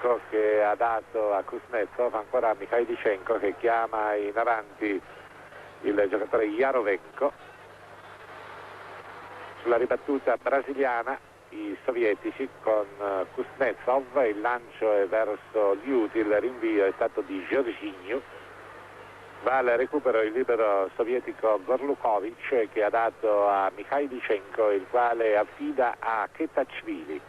Yarovenko che ha dato a Kuznetsov, ancora a Mikhailichenko che chiama in avanti il giocatore Yarovenko. Sulla ribattuta brasiliana i sovietici con Kuznetsov, il lancio è verso Liuti, il rinvio è stato di Jorginho, va al recupero il libero sovietico Gorlukovic che ha dato a Mikhailichenko, il quale affida a Khetachvili.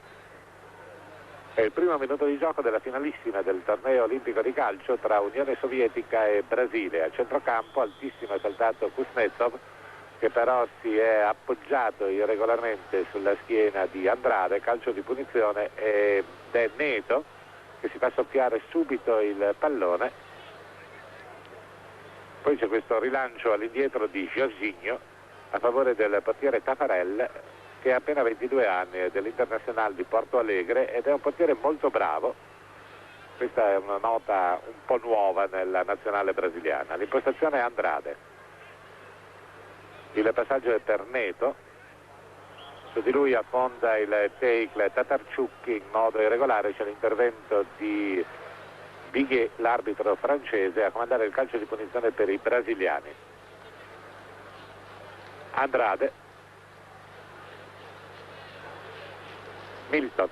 È il primo minuto di gioco della finalissima del torneo olimpico di calcio tra Unione Sovietica e Brasile. A centrocampo altissimo è saltato Kuznetsov, che però si è appoggiato irregolarmente sulla schiena di Andrade, calcio di punizione, ed è Neto che si fa soffiare subito il pallone. Poi c'è questo rilancio all'indietro di Jorginho a favore del portiere Taffarel, che ha appena 22 anni, è dell'Internazionale di Porto Alegre ed è un portiere molto bravo. Questa è una nota un po' nuova nella nazionale brasiliana. L'impostazione è Andrade. Il passaggio è per Neto, su di lui affonda il tackle Tatarciuk in modo irregolare. C'è l'intervento di Biguet, l'arbitro francese, a comandare il calcio di punizione per i brasiliani. Andrade, Milton,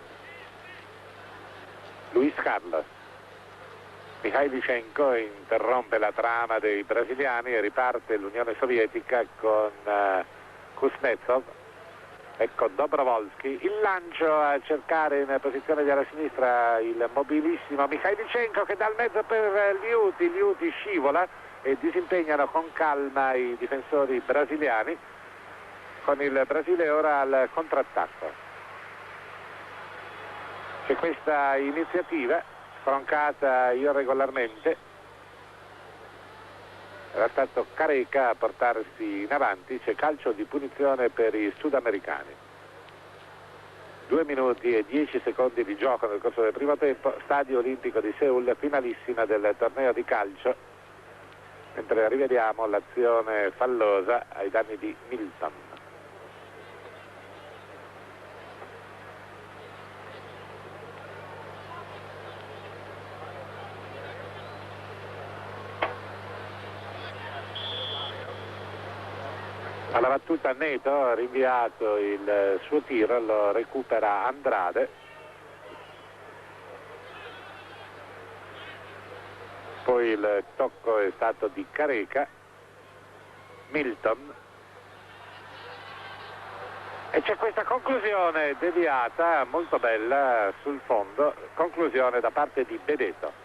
Luis Carlos, Mikhailichenko interrompe la trama dei brasiliani e riparte l'Unione Sovietica con Kuznetsov. Ecco Dobrovolsky, il lancio a cercare in posizione di ala sinistra il mobilissimo Mikhailichenko che dà il mezzo per Liuti scivola e disimpegnano con calma i difensori brasiliani, con il Brasile ora al contrattacco. C'è questa iniziativa stroncata irregolarmente, era stato Careca a portarsi in avanti. C'è calcio di punizione per i sudamericani. 2 minuti e 10 secondi di gioco nel corso del primo tempo, stadio olimpico di Seoul, finalissima del torneo di calcio, mentre rivediamo l'azione fallosa ai danni di Milton. Alla battuta Neto ha rinviato il suo tiro, lo recupera Andrade. Poi il tocco è stato di Careca, Milton. E c'è questa conclusione deviata, molto bella sul fondo, conclusione da parte di Benedetto.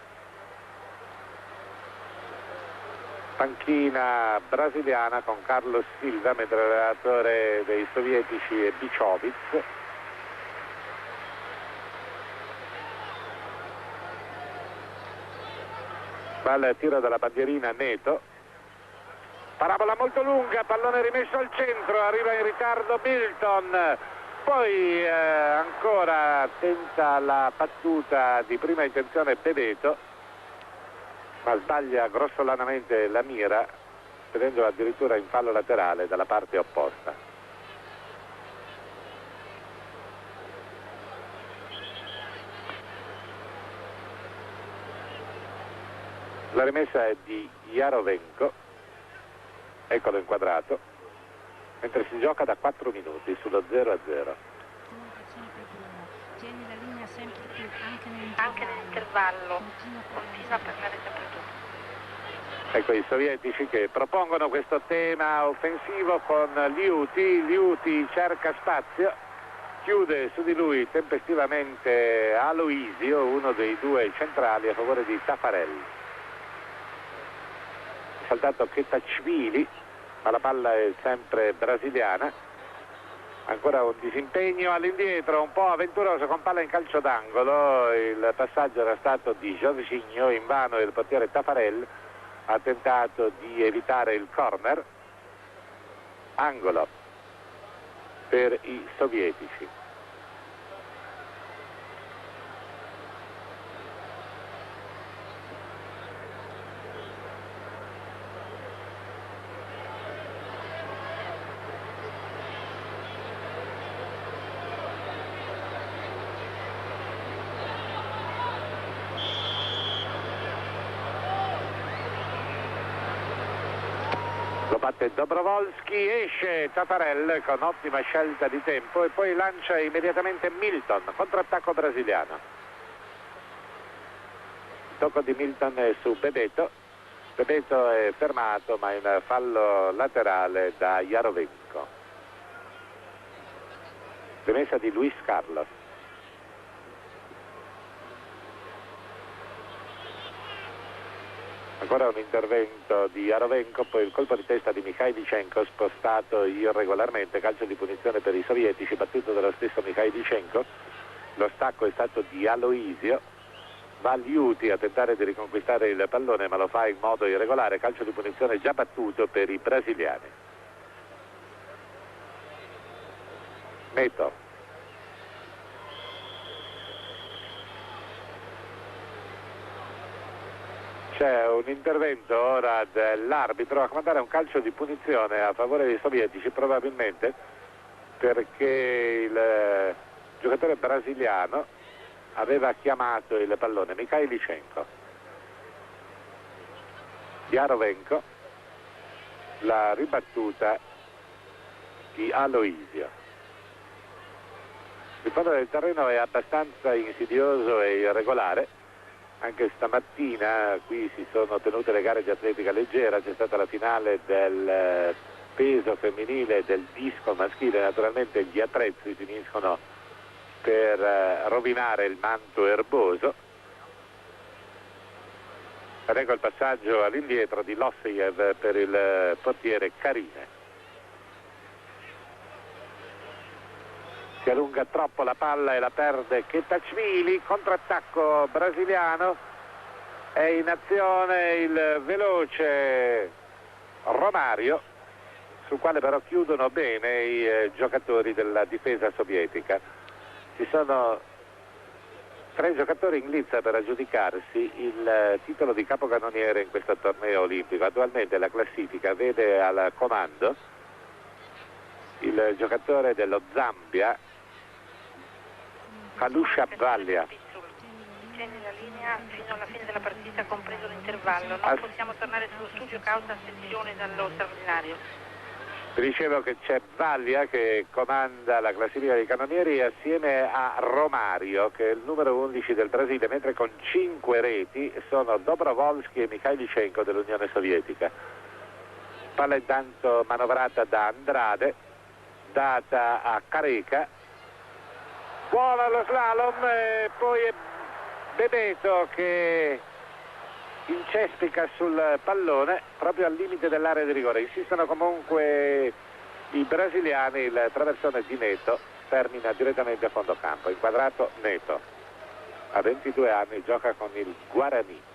Panchina brasiliana con Carlos Silva, mentre l'allenatore dei sovietici è Bichovic. Va al tiro della bandierina Neto. Parabola molto lunga, pallone rimesso al centro, arriva in ritardo Milton. Poi ancora tenta la battuta di prima intenzione Benedetto, ma sbaglia grossolanamente la mira, vedendo addirittura in fallo laterale dalla parte opposta. La rimessa è di Yarovenko, eccolo inquadrato, mentre si gioca da 4 minuti sullo 0-0. Tieni la linea sempre più, anche nell'intervallo, continua a parlare sempre tu. Ecco i sovietici che propongono questo tema offensivo con Liuti cerca spazio, chiude su di lui tempestivamente Aloisio, uno dei due centrali a favore di Taffarel. È saltato Khetachvili, ma la palla è sempre brasiliana. Ancora un disimpegno all'indietro, un po' avventuroso con palla in calcio d'angolo. Il passaggio era stato di Jorginho, invano il portiere Taffarel ha tentato di evitare il corner. Angolo per i sovietici. batte Dobrovolsky, esce Tatarel con ottima scelta di tempo e poi lancia immediatamente Milton, contrattacco brasiliano. Il tocco di Milton è su Bebeto. Bebeto è fermato ma in fallo laterale da Jarovenko. Rimessa di Luis Carlos. Ancora un intervento di Jarovenko, poi il colpo di testa di Mikhailichenko spostato irregolarmente, calcio di punizione per i sovietici, battuto dallo stesso Mikhailichenko. Lo stacco è stato di Aloisio, va Liuti a tentare di riconquistare il pallone ma lo fa in modo irregolare, calcio di punizione già battuto per i brasiliani. Neto. C'è un intervento ora dell'arbitro a comandare un calcio di punizione a favore dei sovietici, probabilmente perché il giocatore brasiliano aveva chiamato il pallone. Mikhailichenko. Jarovenko, la ribattuta di Aloisio. Il fondo del terreno è abbastanza insidioso e irregolare. Anche stamattina qui si sono tenute le gare di atletica leggera, c'è stata la finale del peso femminile e del disco maschile, naturalmente gli attrezzi finiscono per rovinare il manto erboso. Ed ecco il passaggio all'indietro di Lossejev per il portiere Carine. Si allunga troppo la palla e la perde Khetachvili, contrattacco brasiliano, è in azione il veloce Romario, sul quale però chiudono bene i giocatori della difesa sovietica. Ci sono 3 giocatori in lizza per aggiudicarsi il titolo di capocannoniere in questo torneo olimpico. Attualmente la classifica vede al comando il giocatore dello Zambia, Kalusha Vallia. Tieni la linea fino alla fine della partita, compreso l'intervallo. Non possiamo tornare sullo studio causa astensione dallo straordinario. Vi dicevo che c'è Vallia che comanda la classifica dei cannonieri assieme a Romario, che è il numero 11 del Brasile, mentre con 5 reti sono Dobrovolsky e Mikhailichenko dell'Unione Sovietica. Palla intanto manovrata da Andrade, data a Careca. Buona lo slalom e poi è Bebeto che incespica sul pallone proprio al limite dell'area di rigore. Insistono comunque i brasiliani, il traversone di Neto termina direttamente a fondo campo. Inquadrato Neto, a 22 anni, gioca con il Guarani.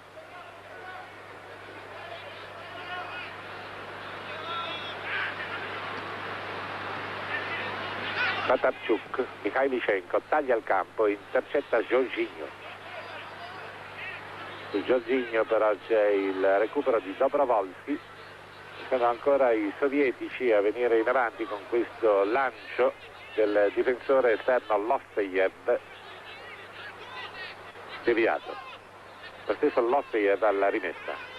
Tatarchuk, Mikhailichenko taglia il campo, intercetta Jorginho. Su Jorginho però c'è il recupero di Dobrovolsky. Sono ancora i sovietici a venire in avanti con questo lancio del difensore esterno Lossejev, deviato. Lo stesso Lossejev alla rimessa.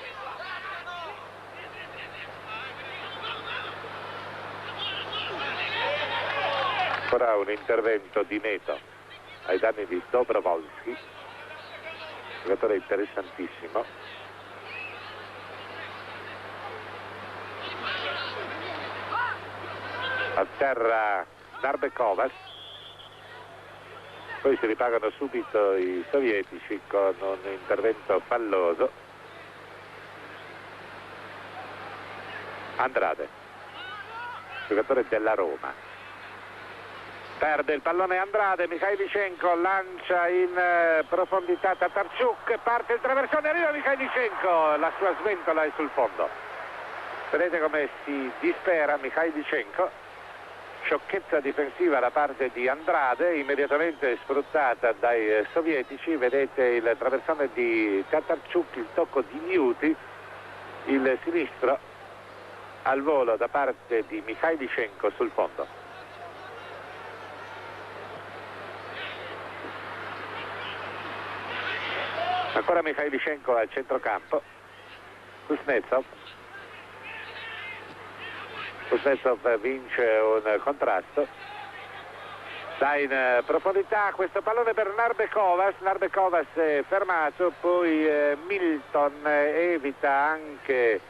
Ancora un intervento di Neto ai danni di Dobrovolsky, giocatore interessantissimo. A terra Narbekovas, poi si ripagano subito i sovietici con un intervento falloso. Andrade, giocatore della Roma. Perde il pallone Andrade, Mikhailichenko lancia in profondità Tatarchuk, parte il traversone, arriva Mikhailichenko, la sua sventola è sul fondo. Vedete come si dispera Mikhailichenko, sciocchezza difensiva da parte di Andrade, immediatamente sfruttata dai sovietici. Vedete il traversone di Tatarchuk, il tocco di Liuti, il sinistro al volo da parte di Mikhailichenko sul fondo. Ancora Mikhailichenko al centrocampo, Kuznetsov, Kuznetsov vince un contrasto, dà in profondità questo pallone per Narbekovas è fermato, poi Milton evita anche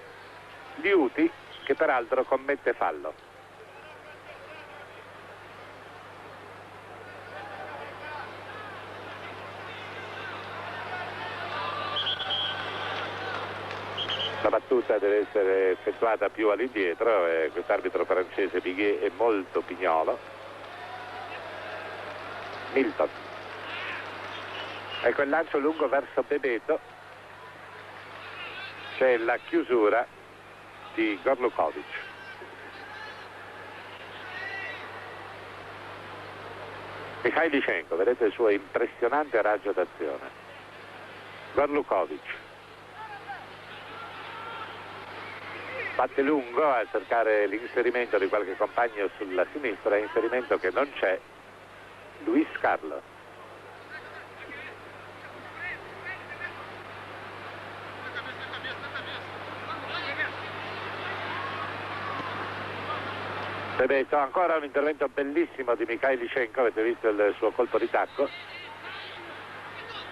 Liuti, che peraltro commette fallo. La battuta deve essere effettuata più all'indietro e quest'arbitro francese Biguet è molto pignolo. Milton. Ecco il lancio lungo verso Bebeto. C'è la chiusura di Gorlukovic. Mikhailichenko, vedete il suo impressionante raggio d'azione. Gorlukovic. Batte lungo a cercare l'inserimento di qualche compagno sulla sinistra, inserimento che non c'è. Luis Carlos. Bebeto, ancora un intervento bellissimo di Mikhailichenko, avete visto il suo colpo di tacco.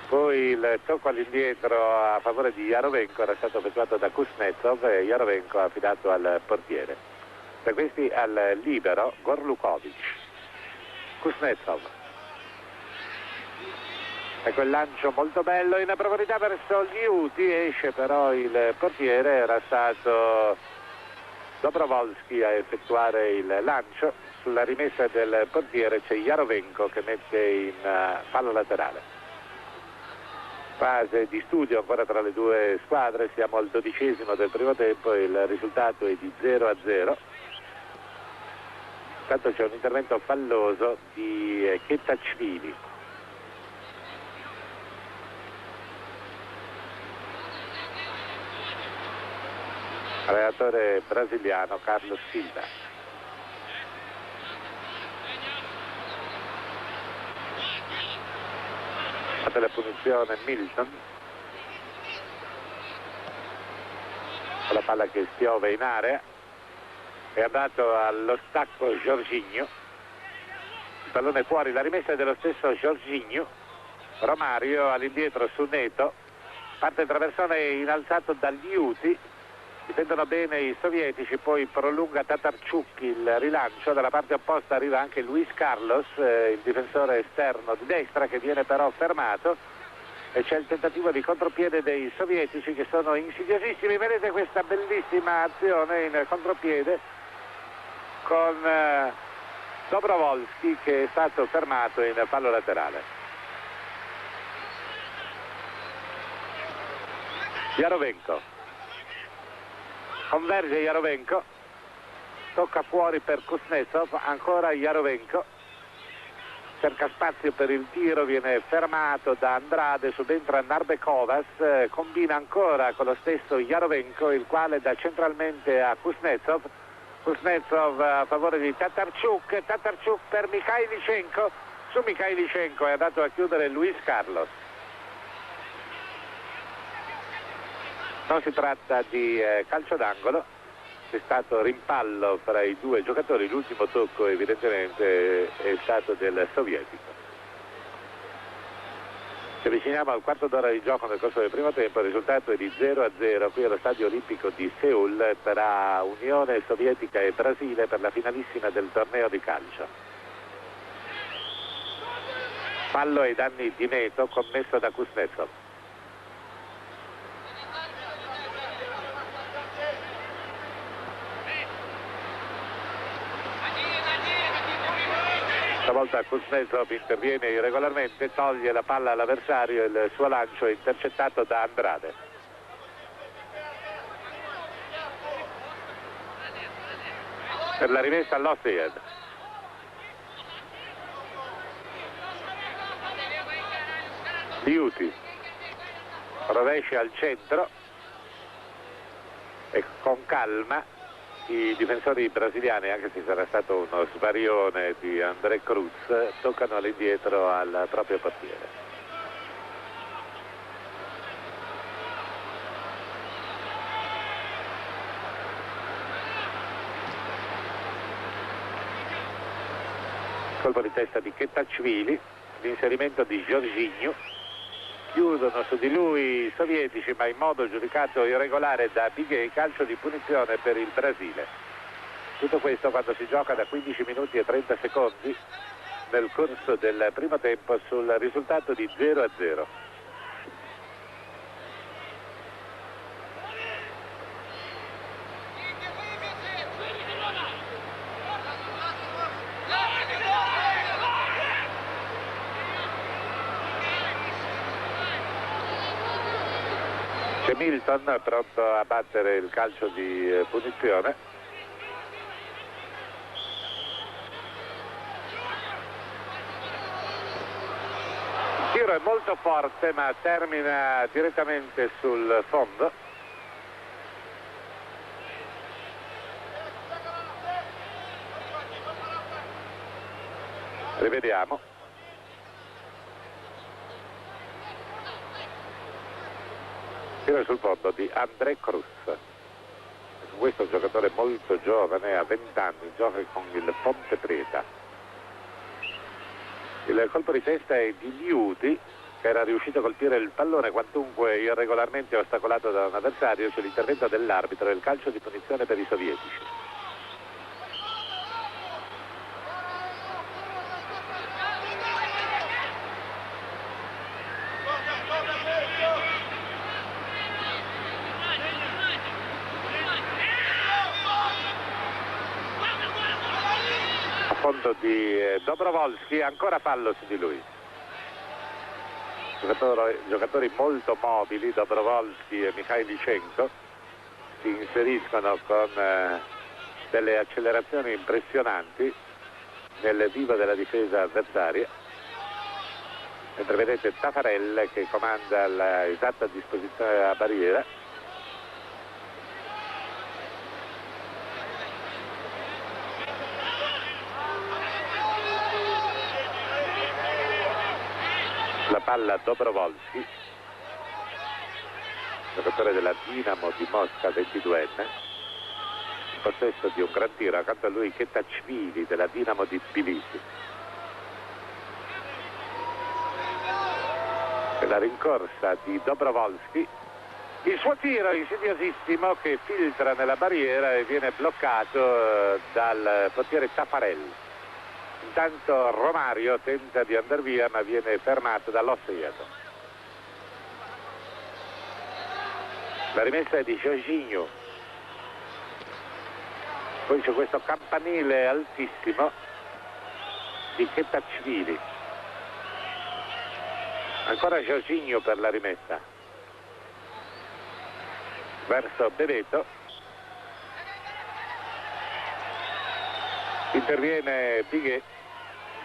Poi il tocco all'indietro a favore di Yarovenko era stato effettuato da Kuznetsov e Yarovenko affidato al portiere. Da questi al libero Gorlukovic. Kuznetsov. Ecco il lancio molto bello in profondità verso Liuti, esce però il portiere, era stato Dobrovolsky a effettuare il lancio. Sulla rimessa del portiere c'è Yarovenko che mette in fallo laterale. Fase di studio ancora tra le due squadre, siamo al 12° del primo tempo e il risultato è di 0-0. Intanto c'è un intervento falloso di Chetachvili. Allenatore brasiliano Carlos Silva. Fatta la punizione Milton, con la palla che spiove in area, è andato allo stacco Jorginho, il pallone fuori, la rimessa è dello stesso Jorginho. Romario all'indietro su Neto, parte il traversone innalzato da Liuti, difendono bene i sovietici, poi prolunga Tatarchuk il rilancio, dalla parte opposta arriva anche Luis Carlos, il difensore esterno di destra, che viene però fermato e c'è il tentativo di contropiede dei sovietici che sono insidiosissimi. Vedete questa bellissima azione in contropiede con Dobrovolsky che è stato fermato in fallo laterale. Yarovenko. Converge Yarovenko, tocca fuori per Kuznetsov, ancora Yarovenko, cerca spazio per il tiro, viene fermato da Andrade, subentra Narbekovas, combina ancora con lo stesso Yarovenko, il quale dà centralmente a Kuznetsov. Kuznetsov a favore di Tatarchuk per Mikhailichenko, su Mikhailichenko è andato a chiudere Luis Carlos. Non si tratta di calcio d'angolo, c'è stato rimpallo fra i due giocatori, l'ultimo tocco evidentemente è stato del sovietico. Ci avviciniamo al quarto d'ora di gioco nel corso del primo tempo, il risultato è di 0-0 qui allo stadio olimpico di Seoul tra Unione Sovietica e Brasile per la finalissima del torneo di calcio. Fallo ai danni di Neto commesso da Kuznetsov. Stavolta Kuznetsov interviene irregolarmente, toglie la palla all'avversario e il suo lancio è intercettato da Andrade. Per la rimessa all'Ossien. Liuti rovescia al centro e con calma i difensori brasiliani, anche se sarà stato uno svarione di André Cruz, toccano all'indietro al proprio portiere. colpo di testa di Chetachvili, l'inserimento di Jorginho, chiudono su di lui i sovietici ma in modo giudicato irregolare da Biguet, calcio di punizione per il Brasile. Tutto questo quando si gioca da 15 minuti e 30 secondi nel corso del primo tempo sul risultato di 0-0. C'è Milton pronto a battere il calcio di punizione. Il tiro è molto forte ma termina direttamente sul fondo. Rivediamo. Tiro sul fondo di André Cruz. Questo è un giocatore molto giovane, a 20 anni, gioca con il Ponte Preta. Il colpo di testa è di Liuti, che era riuscito a colpire il pallone quantunque irregolarmente ostacolato da un avversario. C'è l'intervento dell'arbitro e il calcio di punizione per i sovietici. Fondo di Dobrovolsky, ancora fallo su di lui. Giocatori molto mobili, Dobrovolsky e Mikhailichenko, si inseriscono con delle accelerazioni impressionanti nel vivo della difesa avversaria, mentre vedete Taffarel che comanda l'esatta disposizione della barriera. La palla Dobrovolsky, giocatore della Dinamo di Mosca, 22enne, in possesso di un gran tiro, accanto a lui Chetachvili della Dinamo di Tbilisi. E la rincorsa di Dobrovolsky, il suo tiro insidiosissimo che filtra nella barriera e viene bloccato dal portiere Taffarel. Intanto Romario tenta di andare via ma viene fermato dall'Osseiato. La rimessa è di Jorginho. Poi c'è questo campanile altissimo di Chetachvili. Ancora Jorginho per la rimessa. Verso Bebeto. Interviene Biguet.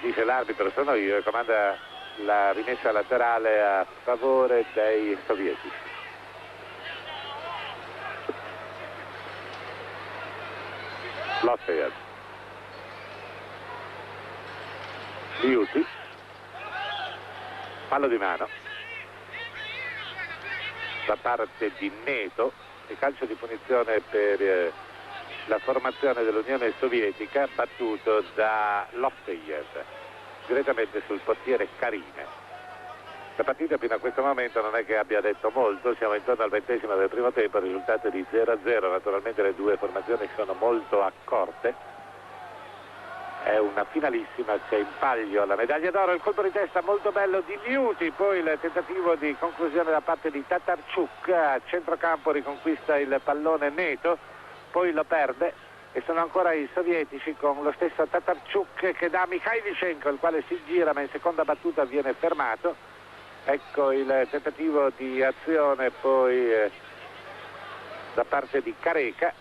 Dice l'arbitro sono io e comanda la rimessa laterale a favore dei sovietici. L'Osseiad. Liuti. Fallo di mano da parte di Neto e calcio di punizione per la formazione dell'Unione Sovietica, battuto da Lofteyev direttamente sul portiere Karine. La partita fino a questo momento non è che abbia detto molto, siamo intorno al 20° del primo tempo, il risultato è di 0-0, naturalmente le due formazioni sono molto accorte. È una finalissima, c'è in palio la medaglia d'oro, il colpo di testa molto bello di Liuti, poi il tentativo di conclusione da parte di Tatarchuk, a centrocampo riconquista il pallone Neto, poi lo perde e sono ancora i sovietici con lo stesso Tatarchuk che dà Mikhailichenko, il quale si gira ma in seconda battuta viene fermato. Ecco il tentativo di azione poi da parte di Careca.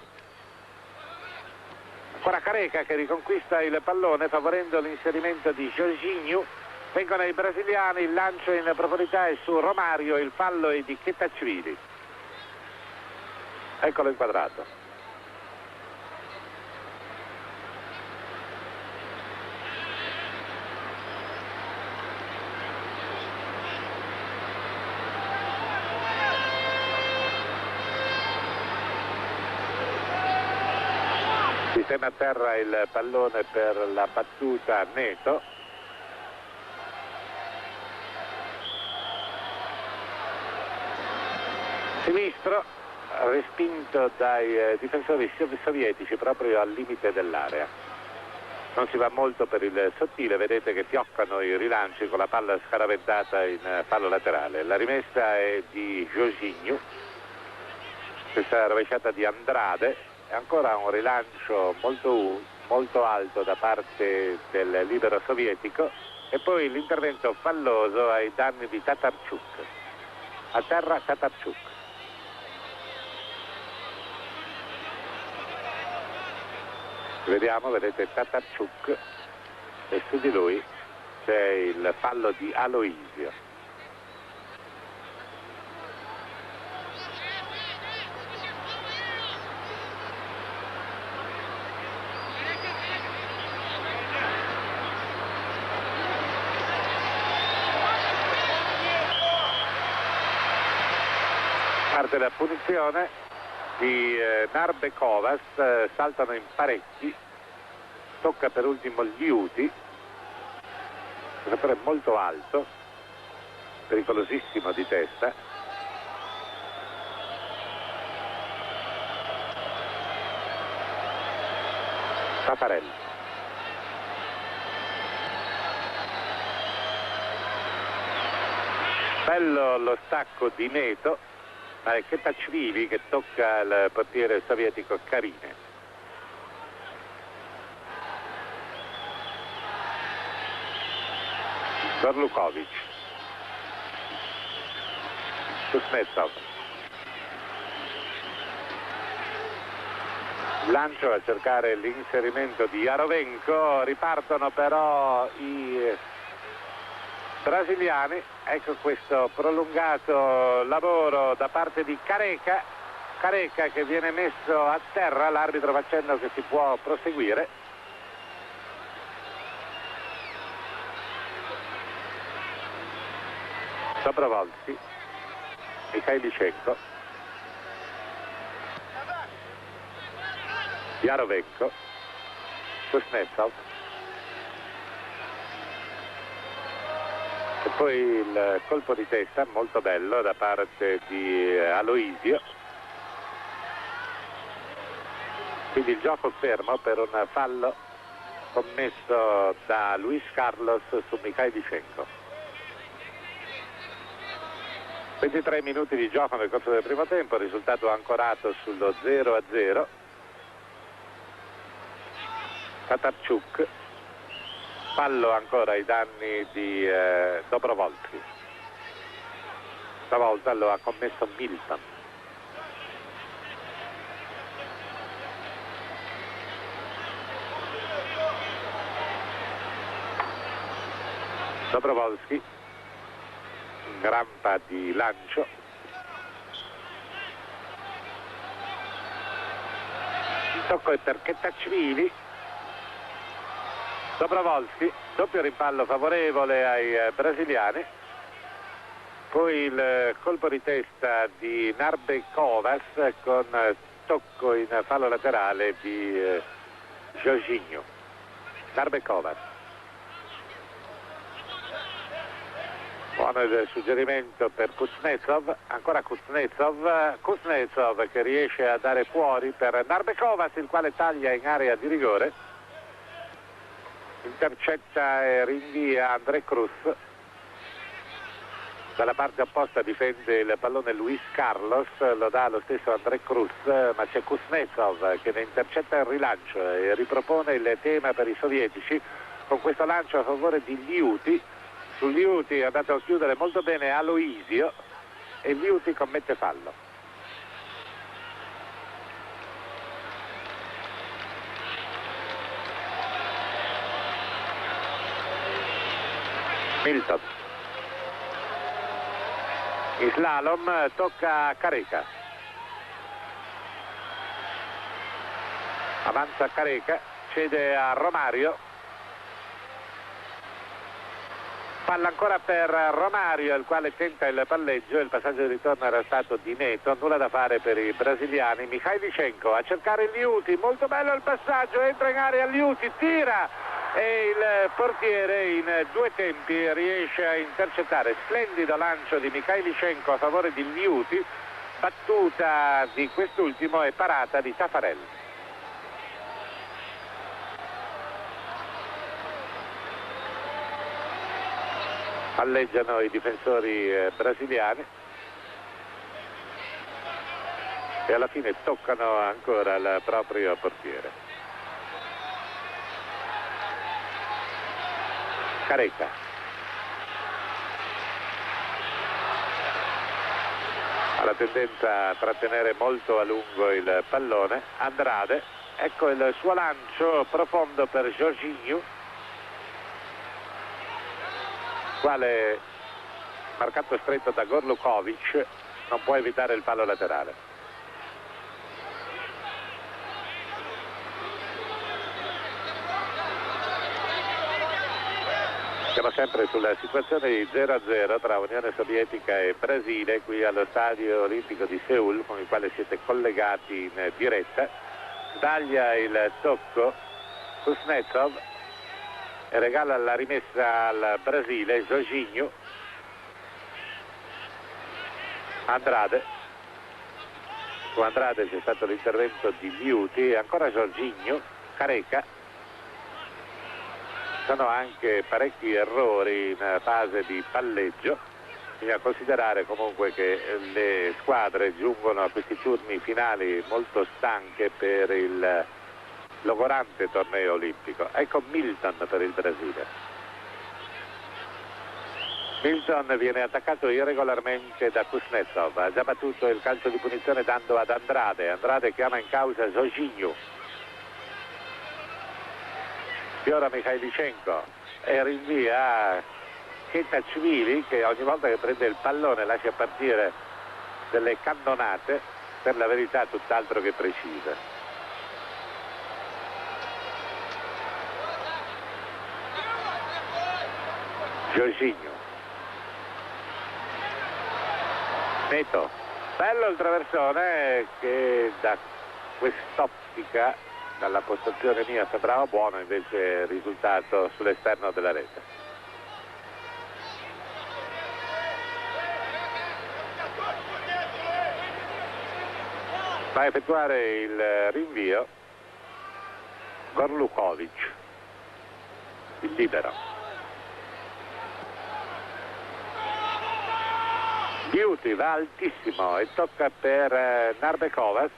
Ancora Careca che riconquista il pallone favorendo l'inserimento di Jorginho. Vengono i brasiliani, il lancio in profondità è su Romario, il fallo è di Chetachvili. Eccolo inquadrato. Mantenne a terra il pallone per la battuta Neto. Sinistro, respinto dai difensori sovietici proprio al limite dell'area. Non si va molto per il sottile, vedete che fioccano i rilanci con la palla scaraventata in fallo laterale. La rimessa è di Jorginho, questa rovesciata di Andrade, e ancora un rilancio molto alto da parte del libero sovietico, e poi l'intervento falloso ai danni di Tatarchuk. A terra Tatarchuk. Vediamo, vedete Tatarchuk, e su di lui c'è il fallo di Aloisio. Parte la punizione di Narbekovas, saltano in parecchi, tocca per ultimo Liuti, giocatore molto alto, pericolosissimo di testa. Tafarelli. Bello lo stacco di Neto, ma è Khetachvili che tocca il portiere sovietico Karine. Gorlukovic. Kuznetsov. Lancio a cercare l'inserimento di Yarovenko, ripartono però i brasiliani. Ecco questo prolungato lavoro da parte di Careca che viene messo a terra, l'arbitro facendo che si può proseguire. Dobrovolsky, Mikhailichenko, Yarovenko, Kuznetsov. E poi il colpo di testa molto bello da parte di Aloisio. Quindi il gioco fermo per un fallo commesso da Luis Carlos su Mikhailichenko. 23 minuti di gioco nel corso del primo tempo, risultato ancorato sullo 0-0. Tatarchuk. Fallo ancora ai danni di Dobrovolsky. Stavolta lo ha commesso Milton. Dobrovolsky, rampa di lancio. Il tocco è per Khetachvili. Dobrovolsky, doppio rimpallo favorevole ai brasiliani. Poi il colpo di testa di Narbekovas con tocco in fallo laterale di Jorginho. Narbekovas. Buono il suggerimento per Kuznetsov, ancora Kuznetsov che riesce a dare fuori per Narbekovas, il quale taglia in area di rigore. Intercetta e rinvia André Cruz. Dalla parte opposta difende il pallone Luis Carlos, lo dà lo stesso André Cruz, ma c'è Kuznetsov che ne intercetta il rilancio e ripropone il tema per i sovietici con questo lancio a favore di Liuti. Su Liuti è andato a chiudere molto bene Aloisio e Liuti commette fallo. Milton. In slalom tocca a Careca. Avanza Careca, cede a Romario. Palla ancora per Romario, il quale tenta il palleggio. Il passaggio di ritorno era stato di Neto, nulla da fare per i brasiliani. Mikhailichenko a cercare Liuti, molto bello il passaggio, entra in area Liuti, tira e il portiere in due tempi riesce a intercettare. Splendido lancio di Mikhailichenko a favore di Liuti, battuta di quest'ultimo e parata di Taffarel. Palleggiano i difensori brasiliani e alla fine toccano ancora il proprio portiere. Careca. Ha la tendenza a trattenere molto a lungo il pallone. Andrade, ecco il suo lancio profondo per Jorginho, quale, marcato stretto da Gorlukovic, non può evitare il fallo laterale. Siamo sempre sulla situazione di 0-0 tra Unione Sovietica e Brasile qui allo Stadio Olimpico di Seoul, con il quale siete collegati in diretta. Sbaglia il tocco Kuznetsov e regala la rimessa al Brasile. Jorginho, Andrade, su Andrade c'è stato l'intervento di Liuti, ancora Jorginho, Careca. Sono anche parecchi errori in fase di palleggio. Bisogna considerare comunque che le squadre giungono a questi turni finali molto stanche per il logorante torneo olimpico. Ecco Milton per il Brasile. Milton viene attaccato irregolarmente da Kuznetsov, ha già battuto il calcio di punizione dando ad Andrade. Andrade chiama in causa Jorginho. Fiora Mikhailichenko e rinvia Khetachvili, che ogni volta che prende il pallone lascia partire delle cannonate, per la verità tutt'altro che precise. Jorginho, Neto, bello il traversone che da quest'ottica, dalla postazione mia sembrava buono, invece il risultato sull'esterno della rete. Va a effettuare il rinvio Gorlukovic, il libero. Liuti va altissimo e tocca per Narbekovas.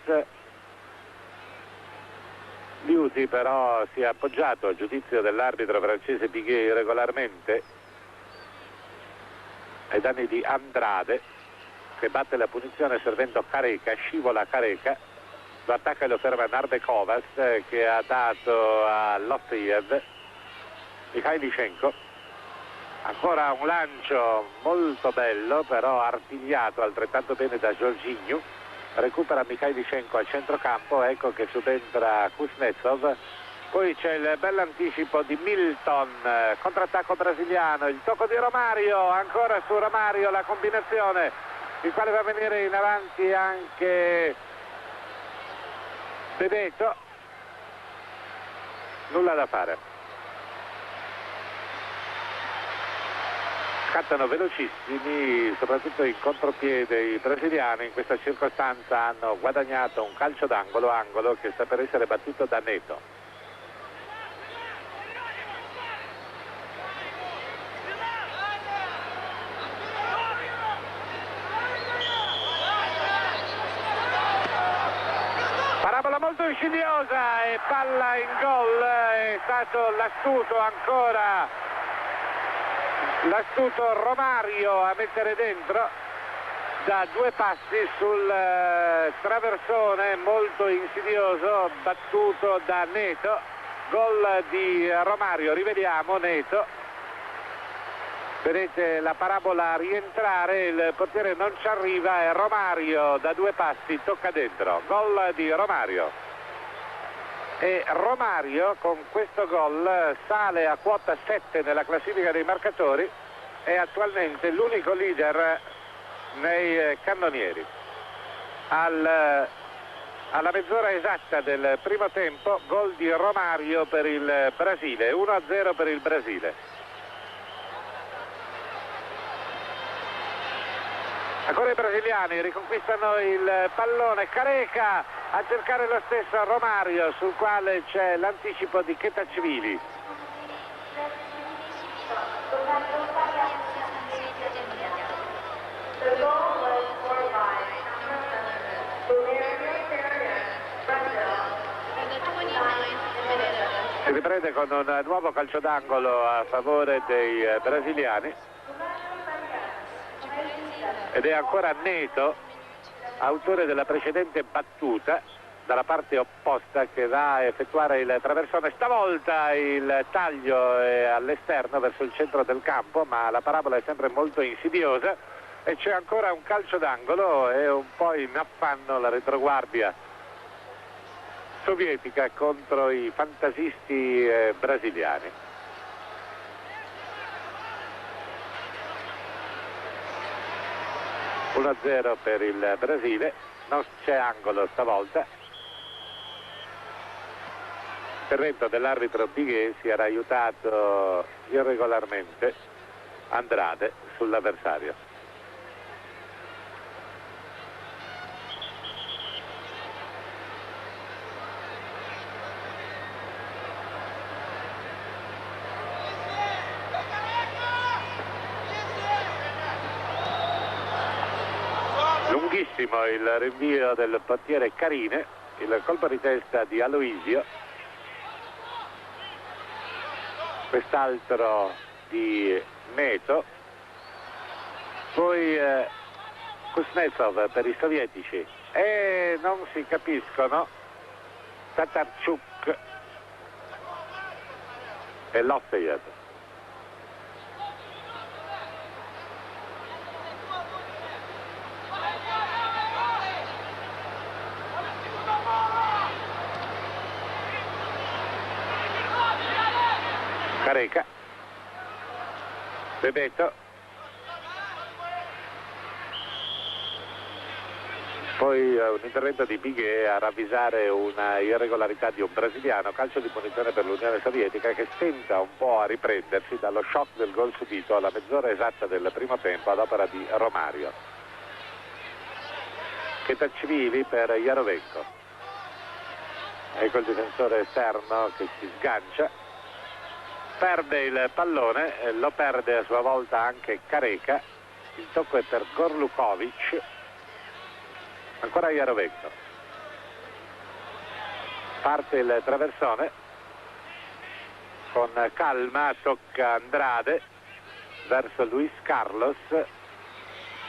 Liuti però si è appoggiato a giudizio dell'arbitro francese Piguet irregolarmente ai danni di Andrade, che batte la punizione servendo Careca, scivola Careca, lo attacca e lo ferma Narbekovas, che ha dato a Lofejev. Mikhailichenko, ancora un lancio molto bello, però artigliato altrettanto bene da Jorginho. Recupera Mikhailichenko a centrocampo, ecco che subentra Kuznetsov. Poi c'è il bell'anticipo di Milton, contrattacco brasiliano, il tocco di Romario, ancora su Romario la combinazione, il quale va a venire in avanti anche Bebeto. Nulla da fare. Scattano velocissimi, soprattutto in contropiede i brasiliani. In questa circostanza hanno guadagnato un calcio d'angolo, angolo che sta per essere battuto da Neto. Parabola molto insidiosa e palla in gol. È stato l'astuto ancora. L'astuto Romario a mettere dentro da due passi sul traversone molto insidioso, battuto da Neto. Gol di Romario, rivediamo Neto. Vedete la parabola rientrare, il portiere non ci arriva e Romario da due passi tocca dentro. Gol di Romario. E Romario con questo gol sale a quota 7 nella classifica dei marcatori è attualmente l'unico leader nei cannonieri. Alla mezz'ora esatta del primo tempo, gol di Romario per il Brasile, 1-0 per il Brasile. Ancora i brasiliani riconquistano il pallone, Careca a cercare lo stesso Romario, sul quale c'è l'anticipo di Chetachvili. Si riprende con un nuovo calcio d'angolo a favore dei brasiliani. Ed è ancora Neto, autore della precedente battuta, dalla parte opposta, che va a effettuare il traversone. Stavolta il taglio è all'esterno verso il centro del campo, ma la parabola è sempre molto insidiosa e c'è ancora un calcio d'angolo e un po' in affanno la retroguardia sovietica contro i fantasisti brasiliani. (1-0) per il Brasile, non c'è angolo stavolta. Intervento dell'arbitro Bighet, si era aiutato irregolarmente Andrade sull'avversario. Lunghissimo il rinvio del portiere Carine, il colpo di testa di Aloisio, quest'altro di Neto, poi Kuznetsov per i sovietici e non si capiscono Tatarchuk e Lofeyev. Careca, Bebeto, poi un intervento di Bighet a ravvisare una irregolarità di un brasiliano, calcio di punizione per l'Unione Sovietica, che stenta un po' a riprendersi dallo shock del gol subito alla mezz'ora esatta del primo tempo ad opera di Romario. Chetachvili per Jarovenko, ecco il difensore esterno che si sgancia, perde il pallone, lo perde a sua volta anche Careca, il tocco è per Gorlukovic, ancora Jarovenko, parte il traversone, con calma tocca Andrade verso Luis Carlos,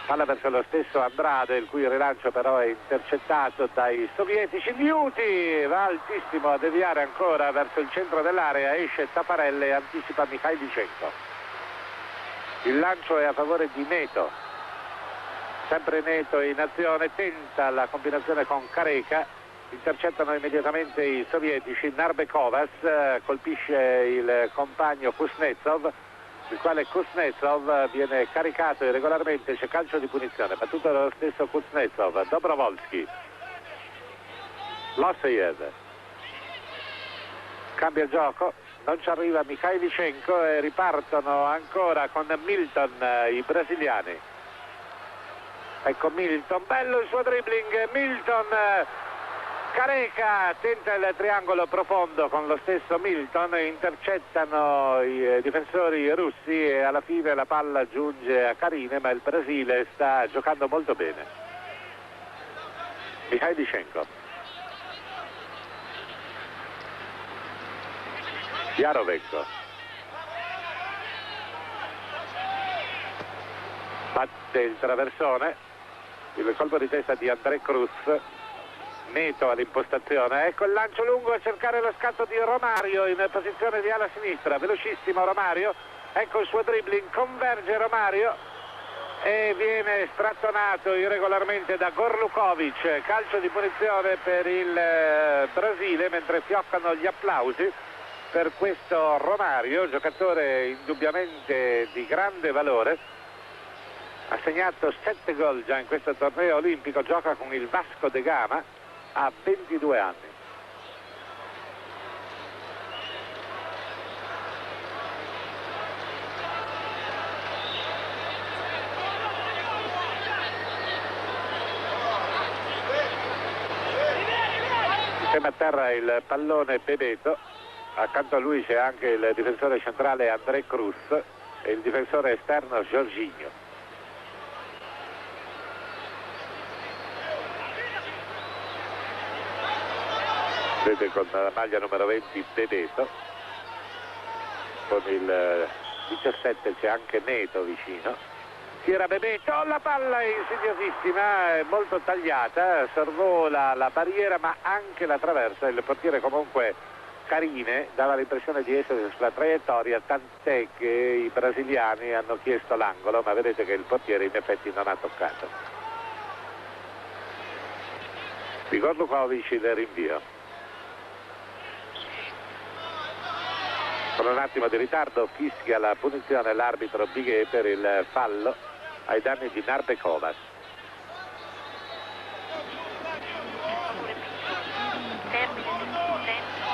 palla verso lo stesso Andrade, il cui rilancio però è intercettato dai sovietici. Liuti va altissimo a deviare ancora verso il centro dell'area, esce Taparelle e anticipa Mikhailichenko. Il lancio è a favore di Neto, sempre Neto in azione, tenta la combinazione con Careca, intercettano immediatamente i sovietici. Narbekovas colpisce il compagno Kuznetsov, il quale Kuznetsov viene caricato irregolarmente, c'è calcio di punizione battuto dallo stesso Kuznetsov. Dobrovolsky, Lofeyev cambia il gioco, non ci arriva Mikhailichenko e ripartono ancora con Milton i brasiliani. Ecco Milton, bello il suo dribbling, Milton, Careca tenta il triangolo profondo con lo stesso Milton, intercettano i difensori russi e alla fine la palla giunge a Carine, ma il Brasile sta giocando molto bene. Mikhailichenko, Jarovenko, batte il traversone, il colpo di testa di André Cruz. Neto all'impostazione, ecco il lancio lungo a cercare lo scatto di Romario in posizione di ala sinistra, velocissimo Romario, ecco il suo dribbling, converge Romario e viene strattonato irregolarmente da Gorlukovic. Calcio di punizione per il Brasile mentre fioccano gli applausi. per questo Romario, giocatore indubbiamente di grande valore. Ha segnato 7 gol già in questo torneo olimpico, gioca con il Vasco da Gama, ha 22 anni. Sistema a terra il pallone Bebeto, accanto a lui c'è anche il difensore centrale André Cruz e il difensore esterno Jorginho. Vedete con la maglia numero 20 Bebeto, con il 17 c'è anche Neto vicino. Tira Bebeto, la palla è insidiosissima, è molto tagliata, sorvola la barriera ma anche la traversa. Il portiere comunque Carine dava l'impressione di essere sulla traiettoria, tant'è che i brasiliani hanno chiesto l'angolo, ma vedete che il portiere in effetti non ha toccato. Igor Lukovic il rinvio. Con un attimo di ritardo fischia la punizione l'arbitro Bighet per il fallo ai danni di Narbekovas. Termine del primo tempo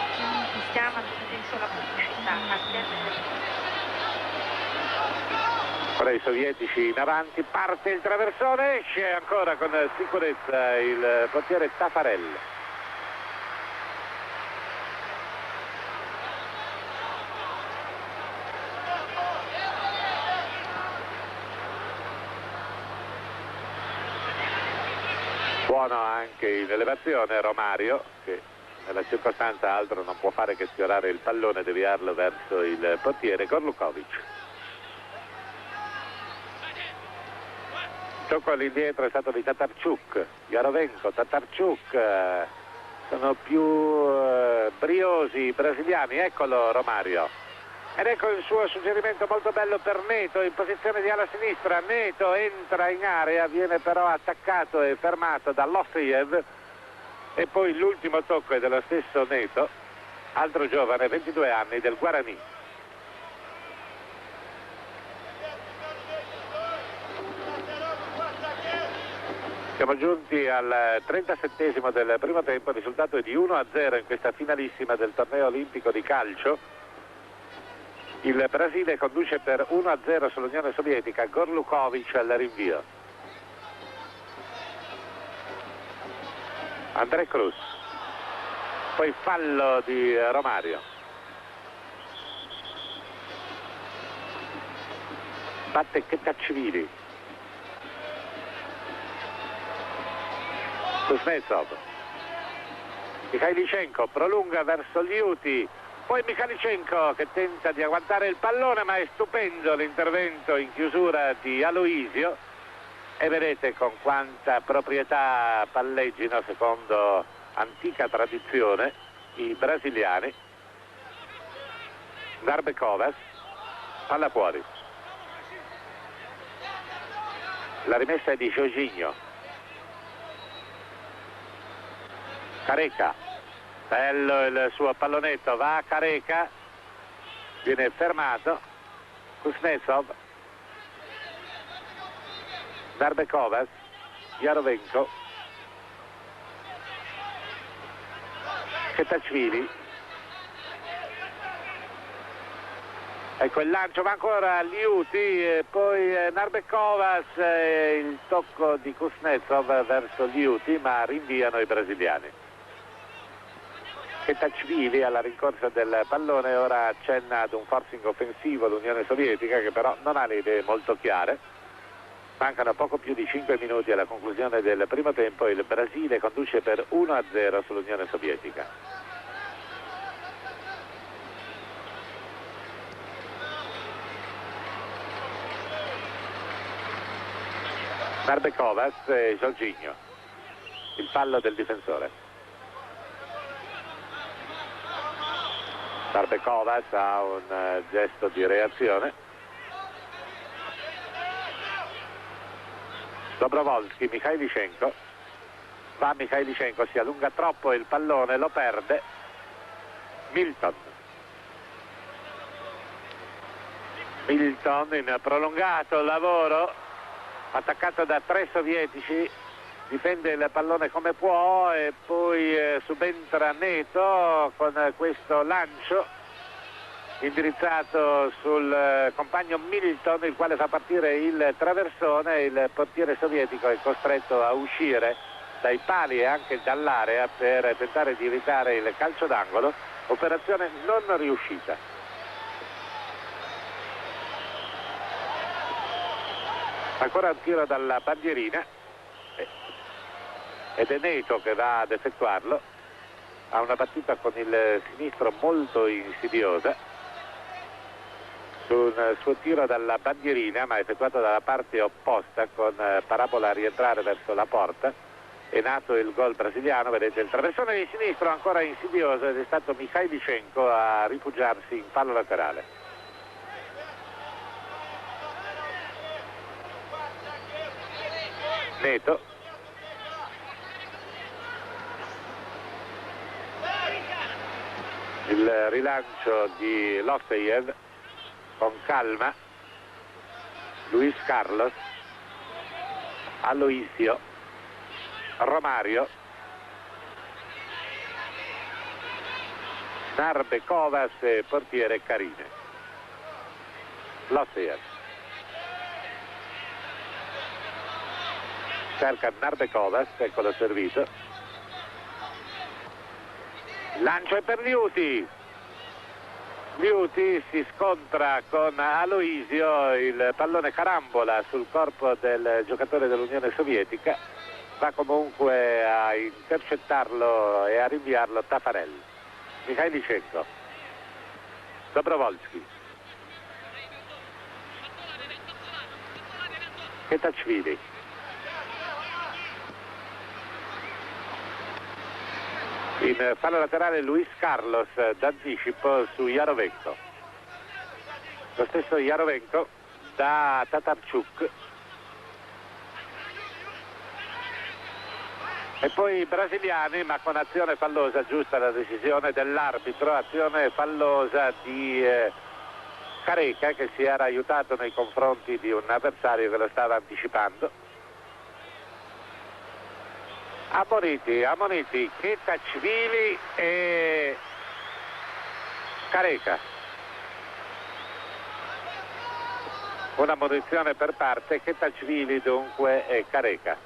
si chiama senso la pubblicità al termine del Ora i sovietici in avanti, parte il traversone, esce ancora con sicurezza il portiere Taffarel. Buono anche in elevazione Romario, che nella circostanza altro non può fare che sfiorare il pallone e deviarlo verso il portiere Gorlukovic. Tocco all'indietro è stato di Tatarchuk, Jarovenko, Tatarchuk, sono più briosi i brasiliani, eccolo Romario. Ed ecco il suo suggerimento molto bello per Neto in posizione di ala sinistra. Neto entra in area, viene però attaccato e fermato da Lofiev e poi l'ultimo tocco è dello stesso Neto, altro giovane, 22 anni, del Guarani. Siamo giunti al 37esimo del primo tempo, il risultato è di 1-0 in questa finalissima del torneo olimpico di calcio. Il Brasile conduce per 1-0 sull'Unione Sovietica, Gorlukovic al rinvio. André Cruz, poi fallo di Romario. Batte Khetachvili. Kuznetsov. Mikhailichenko prolunga verso Liuti. Poi Mikhailichenko che tenta di agguantare il pallone, ma è stupendo l'intervento in chiusura di Aloisio e vedete con quanta proprietà palleggino secondo antica tradizione i brasiliani. Narbekovas, palla fuori. La rimessa è di Jorginho. Careca. Bello il suo pallonetto, va a Careca, viene fermato, Kuznetsov, Narbekovas, Jarovenko, Khetachvili, ecco il lancio, ma ancora Liuti, e poi Narbekovas, il tocco di Kuznetsov verso Liuti, ma rinviano i brasiliani. Khetachvili alla rincorsa del pallone, ora accenna ad un forcing offensivo l'Unione Sovietica che però non ha le idee molto chiare. Mancano poco più di 5 minuti alla conclusione del primo tempo e il Brasile conduce per 1-0 sull'Unione Sovietica. Narbekovas e Jorginho, il fallo del difensore. Narbekovas ha un gesto di reazione. Dobrovolsky, Mikhailichenko, va Mikhailichenko, si allunga troppo il pallone, lo perde. Milton, Milton in prolungato lavoro, attaccato da 3 sovietici, difende il pallone come può e poi subentra Neto con questo lancio indirizzato sul compagno Milton, il quale fa partire il traversone. Il portiere sovietico è costretto a uscire dai pali e anche dall'area per tentare di evitare il calcio d'angolo, operazione non riuscita. Ancora un tiro dalla bandierina ed è Neto che va ad effettuarlo. Ha una battuta con il sinistro molto insidiosa su un suo tiro dalla bandierina, ma effettuato dalla parte opposta con parabola a rientrare verso la porta. È nato il gol brasiliano, vedete il traversone di sinistro ancora insidioso ed è stato Mikhailichenko a rifugiarsi in fallo laterale. Neto. Il rilancio di Lofeyev con calma. Luis Carlos, Aloisio, Romario, Narbekovas e portiere Carine. Lofeyev cerca Narbekovas, eccolo servito. Lancio è per Liuti. Liuti si scontra con Aloisio, il pallone carambola sul corpo del giocatore dell'Unione Sovietica, va comunque a intercettarlo e a rinviarlo Tafarel. Mikhailichenko, Dobrovolsky, Khetachvili, in fallo laterale Luis Carlos d'anticipo su Yarovenko. Lo stesso Yarovenko da Tatarchuk. E poi i brasiliani, ma con azione fallosa, giusta la decisione dell'arbitro, azione fallosa di Careca, che si era aiutato nei confronti di un avversario che lo stava anticipando. Ammoniti, Khetachvili e Careca. Una munizione per parte, Khetachvili dunque e Careca.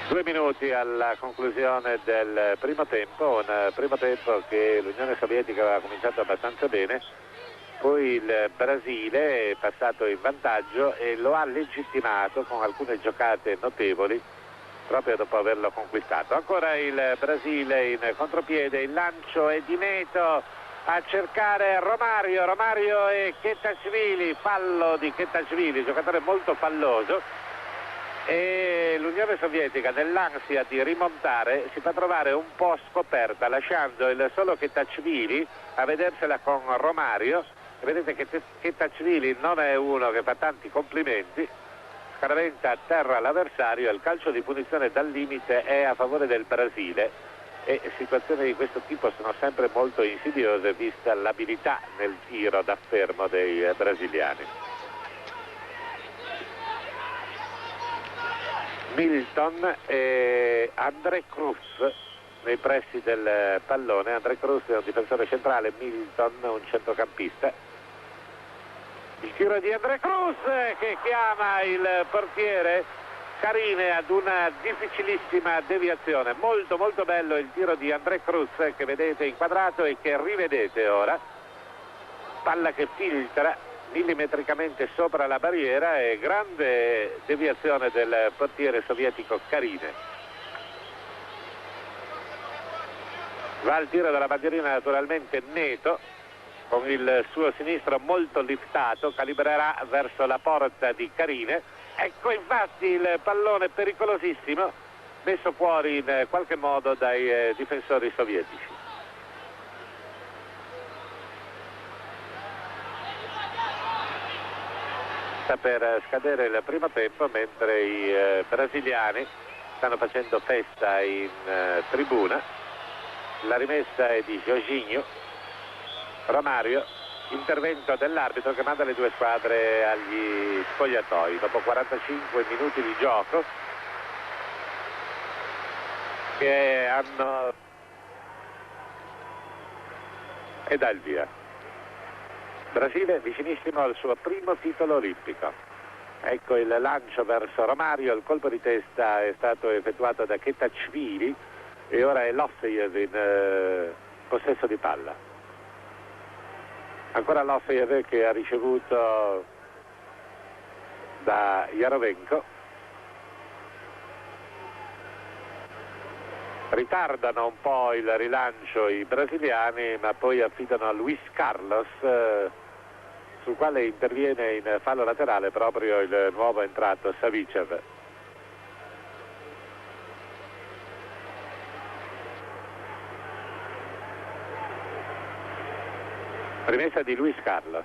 Due minuti alla conclusione del primo tempo, un primo tempo che l'Unione Sovietica aveva cominciato abbastanza bene, poi il Brasile è passato in vantaggio e lo ha legittimato con alcune giocate notevoli proprio dopo averlo conquistato. Ancora il Brasile in contropiede, il lancio è di Neto a cercare Romario e Khetachvili, fallo di Khetachvili, giocatore molto falloso, e l'Unione Sovietica nell'ansia di rimontare si fa trovare un po' scoperta, lasciando il solo Khetachvili a vedersela con Romario. E vedete che Khetachvili non è uno che fa tanti complimenti, scaraventa a terra l'avversario e il calcio di punizione dal limite è a favore del Brasile, e situazioni di questo tipo sono sempre molto insidiose vista l'abilità nel tiro da fermo dei brasiliani. Milton e André Cruz nei pressi del pallone. André Cruz è un difensore centrale, Milton un centrocampista. Il tiro di André Cruz che chiama il portiere Carine ad una difficilissima deviazione. Molto bello il tiro di André Cruz che vedete inquadrato e che rivedete ora. Palla che filtra millimetricamente sopra la barriera e grande deviazione del portiere sovietico Carine. Va al tiro della bandierina naturalmente Neto, con il suo sinistro molto liftato, calibrerà verso la porta di Carine. Ecco infatti il pallone pericolosissimo messo fuori in qualche modo dai difensori sovietici. Sta per scadere il primo tempo mentre i brasiliani stanno facendo festa in tribuna. La rimessa è di Jorginho. Romario, intervento dell'arbitro che manda le due squadre agli spogliatoi dopo 45 minuti di gioco che hanno e dà il via. Brasile vicinissimo al suo primo titolo olimpico. Ecco il lancio verso Romario, il colpo di testa è stato effettuato da Khetachvili e ora è Lofejev in possesso di palla. Ancora Lofejev che ha ricevuto da Yarovenko. Ritardano un po' il rilancio i brasiliani, ma poi affidano a Luis Carlos, sul quale interviene in fallo laterale proprio il nuovo entrato Savicev. Rimessa di Luis Carlos.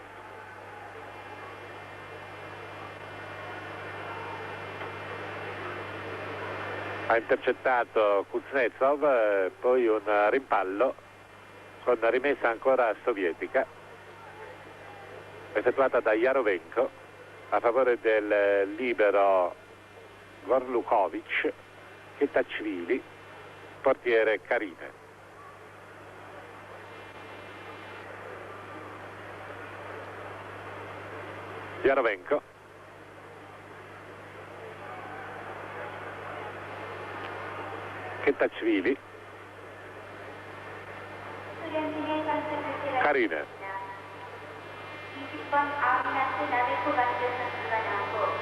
Ha intercettato Kuznetsov, poi un rimpallo con rimessa ancora sovietica effettuata da Yarovenko a favore del libero Gorlukovic, Khetachvili, portiere Karine. Yarovenko. Khetachvili. Karine.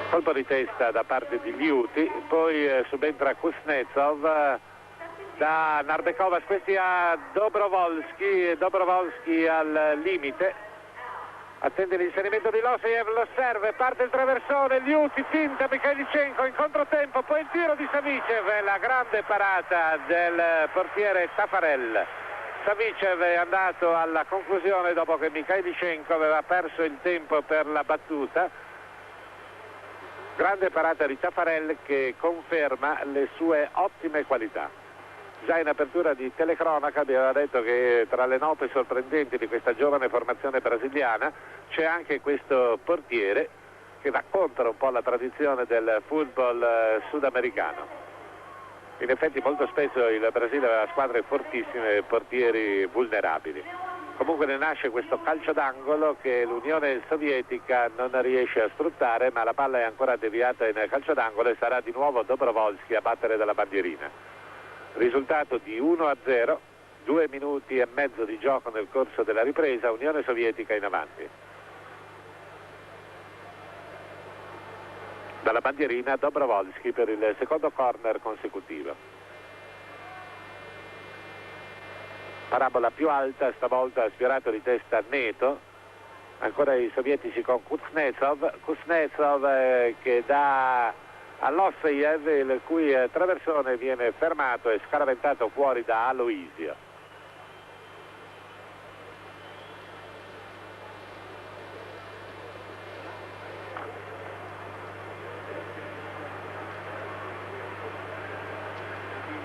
Colpo di testa da parte di Liuti, poi subentra Kuznetsov da Narbekovas, questi a Dobrovolsky al limite. Attende l'inserimento di Lofejev, lo serve, parte il traversone, Liuti, finta Mikhailichenko in controtempo, poi il tiro di Savicev, la grande parata del portiere Tafarel. Savicev è andato alla conclusione dopo che Mikhailichenko aveva perso il tempo per la battuta. Grande parata di Tafarel che conferma le sue ottime qualità. Già in apertura di telecronaca abbiamo detto che tra le note sorprendenti di questa giovane formazione brasiliana c'è anche questo portiere che va contro un po' la tradizione del football sudamericano. In effetti molto spesso il Brasile aveva squadre fortissime e portieri vulnerabili. Comunque ne nasce questo calcio d'angolo che l'Unione Sovietica non riesce a sfruttare, ma la palla è ancora deviata in calcio d'angolo e sarà di nuovo Dobrovolsky a battere dalla bandierina. Risultato di 1-0, 2 minuti e mezzo di gioco nel corso della ripresa, Unione Sovietica in avanti. Dalla bandierina Dobrovolsky per il secondo corner consecutivo. Parabola più alta, stavolta ha sfiorato di testa Neto, ancora i sovietici con Kuznetsov che dà all'Ofejev, il cui traversone viene fermato e scaraventato fuori da Aloisio.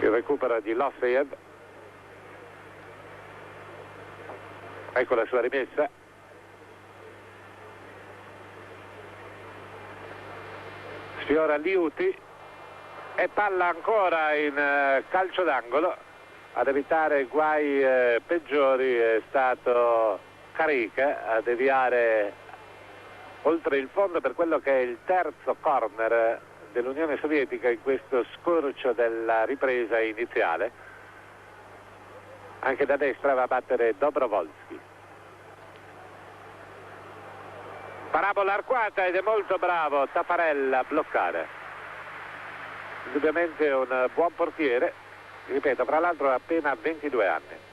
Il recupero di Lofejev. Ecco la sua rimessa. Sfiora Liuti e palla ancora in calcio d'angolo. Ad evitare guai peggiori è stato Carica a deviare oltre il fondo per quello che è il terzo corner dell'Unione Sovietica in questo scorcio della ripresa iniziale. Anche da destra va a battere Dobrovolsky. Parabola arcuata ed è molto bravo Tafarel a bloccare. Indubbiamente un buon portiere, ripeto, fra l'altro ha appena 22 anni.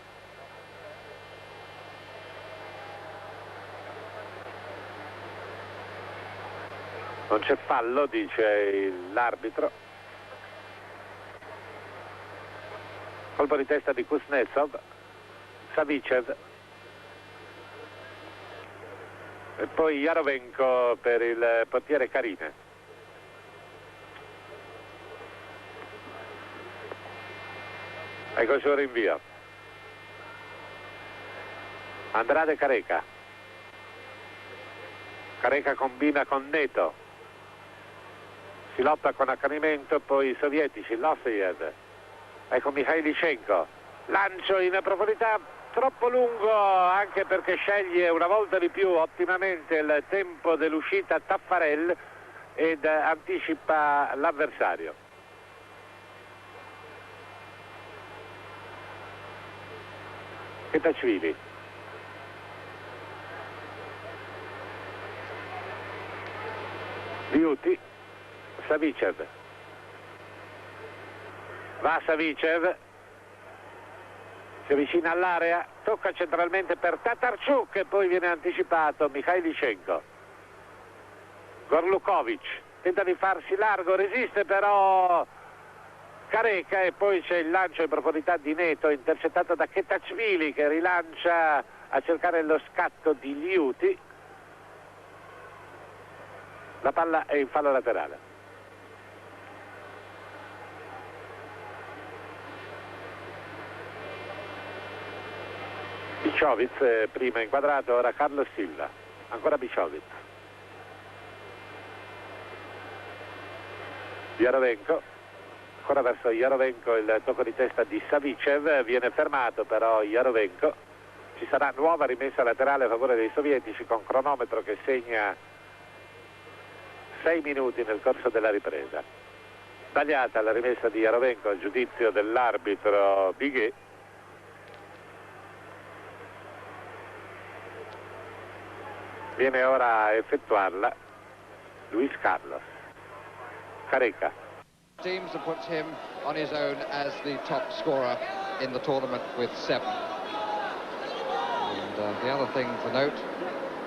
Non c'è fallo, dice l'arbitro. Colpo di testa di Kuznetsov, Savicev. E poi Yarovenko per il portiere Karine. Ecco il suo rinvio. Andrade Careca. Careca combina con Neto. Si lotta con accanimento, poi i sovietici, Lofejev. Ecco Mikhailichenko. Lancio in profondità troppo lungo, anche perché sceglie una volta di più ottimamente il tempo dell'uscita Taffarel ed anticipa l'avversario. Khetachvili. Liuti. Savicev. Va Savicev. Si avvicina all'area, tocca centralmente per Tatarchuk e poi viene anticipato Mikhailichenko. Gorlukovic tenta di farsi largo, resiste però Careca e poi c'è il lancio in profondità di Neto intercettato da Khetachvili che rilancia a cercare lo scatto di Liuti. La palla è in fallo laterale. Bičović prima inquadrato, ora Carlos Silva, ancora Bičović. Yarovenko, ancora verso Yarovenko il tocco di testa di Savicev, viene fermato però Yarovenko. Ci sarà nuova rimessa laterale a favore dei sovietici con cronometro che segna 6 minuti nel corso della ripresa. Sbagliata la rimessa di Yarovenko a giudizio dell'arbitro Biguet. Viene ora a effettuarla Luis Carlos. Careca. Teams have put him on his own as the top scorer in the tournament with 7. And the other thing to note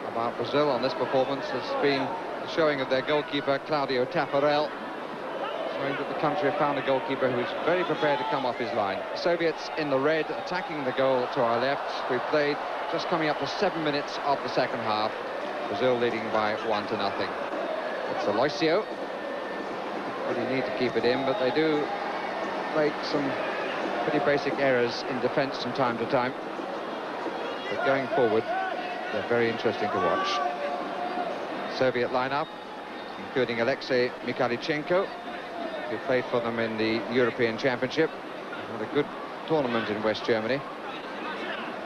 about Brazil on this performance has been the showing of their goalkeeper Claudio Taffarel, showing that the country have found a goalkeeper who's very prepared to come off his line. Soviets in the red attacking the goal to our left. We've played just coming up to 7 minutes of the second half. Brazil leading by 1-0. It's Aloisio. Really need to keep it in, but they do make some pretty basic errors in defence from time to time. But going forward, they're very interesting to watch. Soviet lineup, including Alexei Mikhailichenko, who played for them in the European Championship. Had a good tournament in West Germany.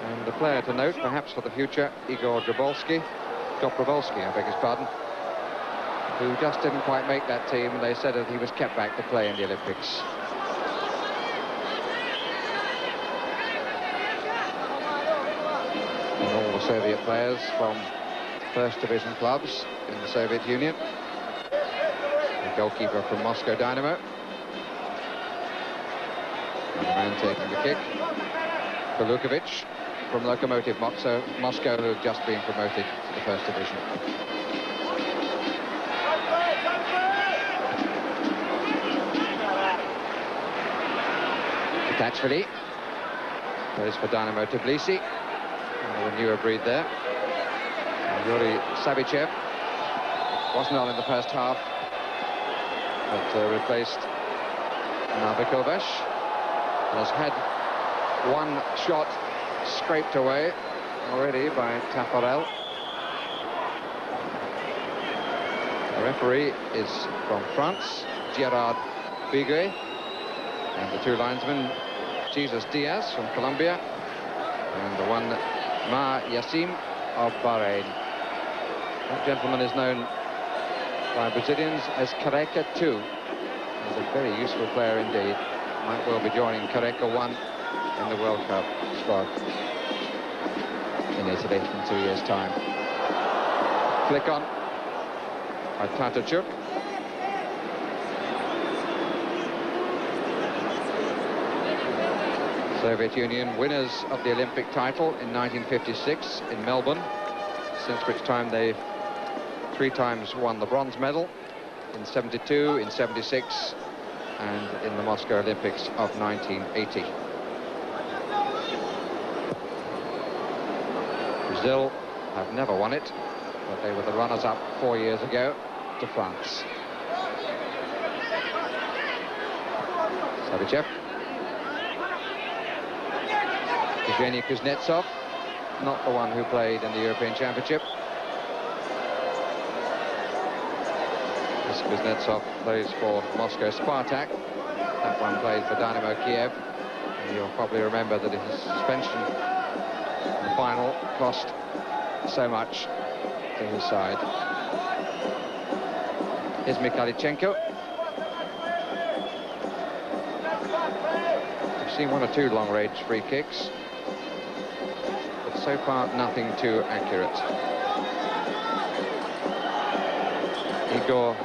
And the player to note, perhaps for the future, Igor Dobrovolsky, I beg his pardon, who just didn't quite make that team, and they said that he was kept back to play in the Olympics. And all the Soviet players from first division clubs in the Soviet Union. The goalkeeper from Moscow Dynamo. And the man taking the kick, Kolukovic from Lokomotiv Moscow, who have just been promoted to the first division. Khetachvili plays for Dynamo Tbilisi. A newer breed there. And Yuri Savicev wasn't on in the first half, but replaced Nabikovash, and has had one shot scraped away already by Taffarel. The referee is from France, Gerard Biguet, and the two linesmen, Jesus Diaz from Colombia, and the one, Ma Yassim of Bahrain. That gentleman is known by Brazilians as Careca 2. He's a very useful player indeed. Might well be joining Careca 1 in the World Cup squad in Italy in 2 years' time. Flick on by Tatarchuk. Soviet Union winners of the Olympic title in 1956 in Melbourne, since which time they've 3 times won the bronze medal, in 72, in 76, and in the Moscow Olympics of 1980. Brazil have never won it, but they were the runners-up 4 years ago to France. Savicev. Evgeny Kuznetsov, not the one who played in the European Championship. This Kuznetsov plays for Moscow Spartak. That one played for Dynamo Kiev. And you'll probably remember that his suspension in the final cost so much to his side. Here's Mikhalichenko. We've seen 1 or 2 long-range free kicks, but so far nothing too accurate. Igor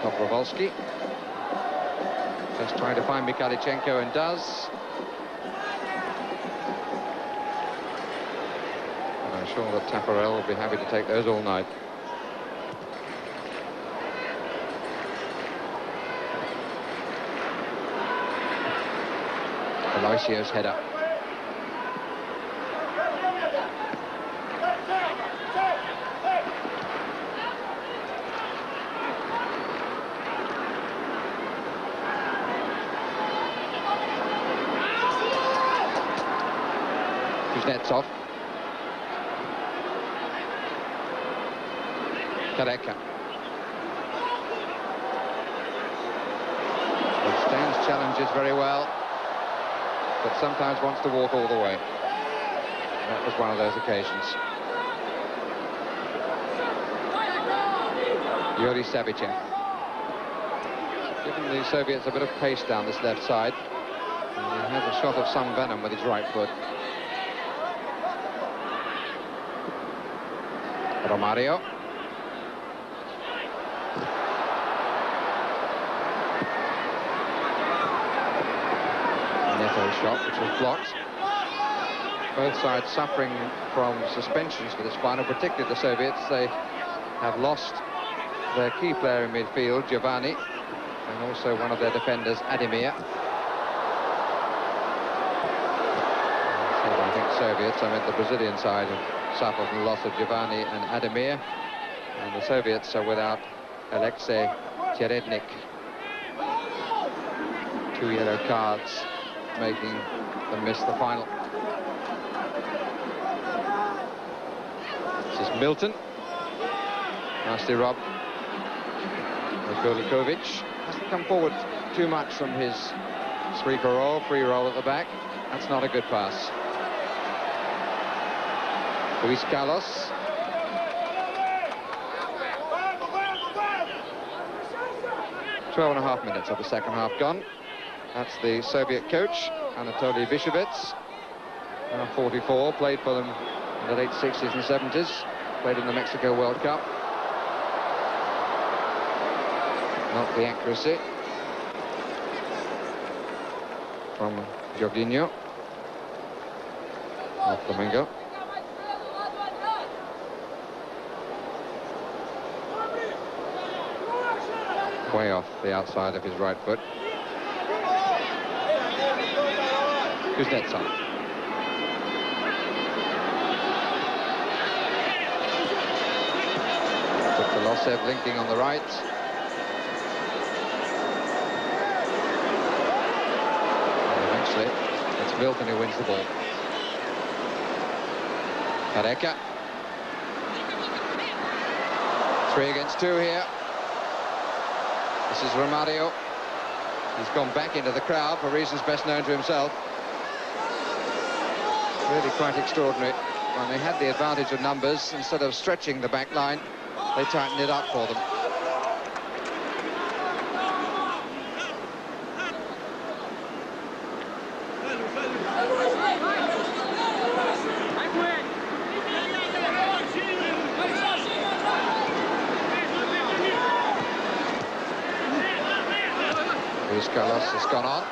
Dobrovolsky just trying to find Mikhalichenko, and does. And I'm sure that Taparel will be happy to take those all night. Aloisio's header. Kuznetsov. Kareka. Withstands challenges very well, but sometimes wants to walk all the way. That was one of those occasions. Yuri Savicev. Giving the Soviets a bit of pace down this left side. And he has a shot of some venom with his right foot. Romario. Neto's shot, which was blocked. Both sides suffering from suspensions for this final, particularly the Soviets. They have lost their key player in midfield, Giovanni, and also one of their defenders, Ademir. So I think Soviets, I mean the Brazilian side, have suffered from the loss of Giovanni and Ademir, and the Soviets are without Alexei Cherednik. 2 yellow cards making them miss the final. This is Milton. Nasty rob. Kulikovic hasn't come forward too much from his free roll at the back. That's not a good pass. Luis Carlos. Twelve and a half minutes of the second half gone. That's the Soviet coach, Anatoly Bishevets. 44, played for them in the late 60s and 70s. Played in the Mexico World Cup. Not the accuracy from Jorginho of Flamengo. Way off the outside of his right foot. Kuznetsov. Losev linking on the right. And eventually, it's Milton who wins the ball. Kareka. 3 against 2 here. This is Romario. He's gone back into the crowd for reasons best known to himself. Really quite extraordinary. When they had the advantage of numbers, instead of stretching the back line, they tightened it up for them. Luis Carlos has gone on.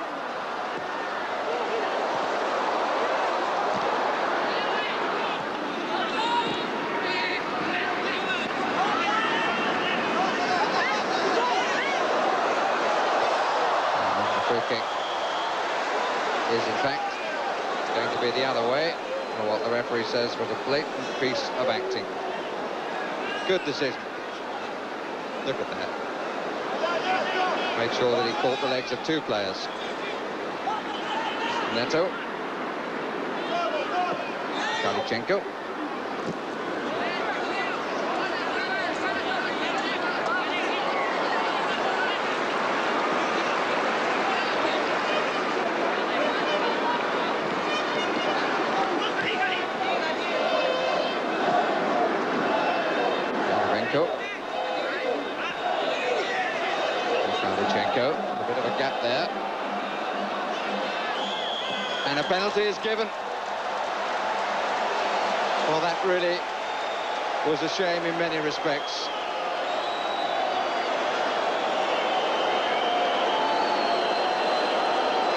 Is in fact going to be the other way, or what the referee says was a blatant piece of acting. Good decision. Look at that. Made sure that he caught the legs of 2 players. Neto. Mikalichenko. Mikalichenko, a bit of a gap there. And a penalty is given. Well, that really was a shame in many respects.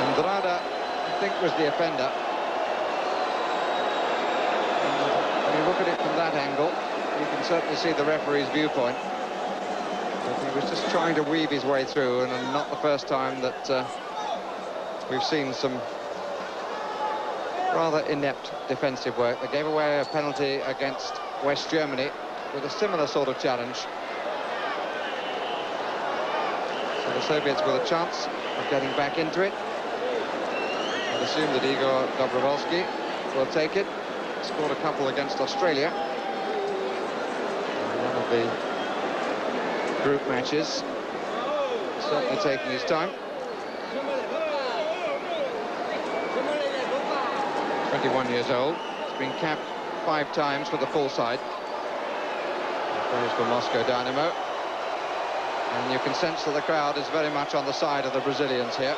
Andrada, I think, was the offender. And when you look at it from that angle, you can certainly see the referee's viewpoint. But he was just trying to weave his way through, and not the first time that we've seen some rather inept defensive work. They gave away a penalty against West Germany with a similar sort of challenge. So the Soviets with a chance of getting back into it. I'd assume that Igor Dobrovolsky will take it. Scored a couple against Australia. One of the group matches. Certainly taking his time. 21 years old. He's been capped 5 times for the full side. He plays for Moscow Dynamo. And you can sense that the crowd is very much on the side of the Brazilians here.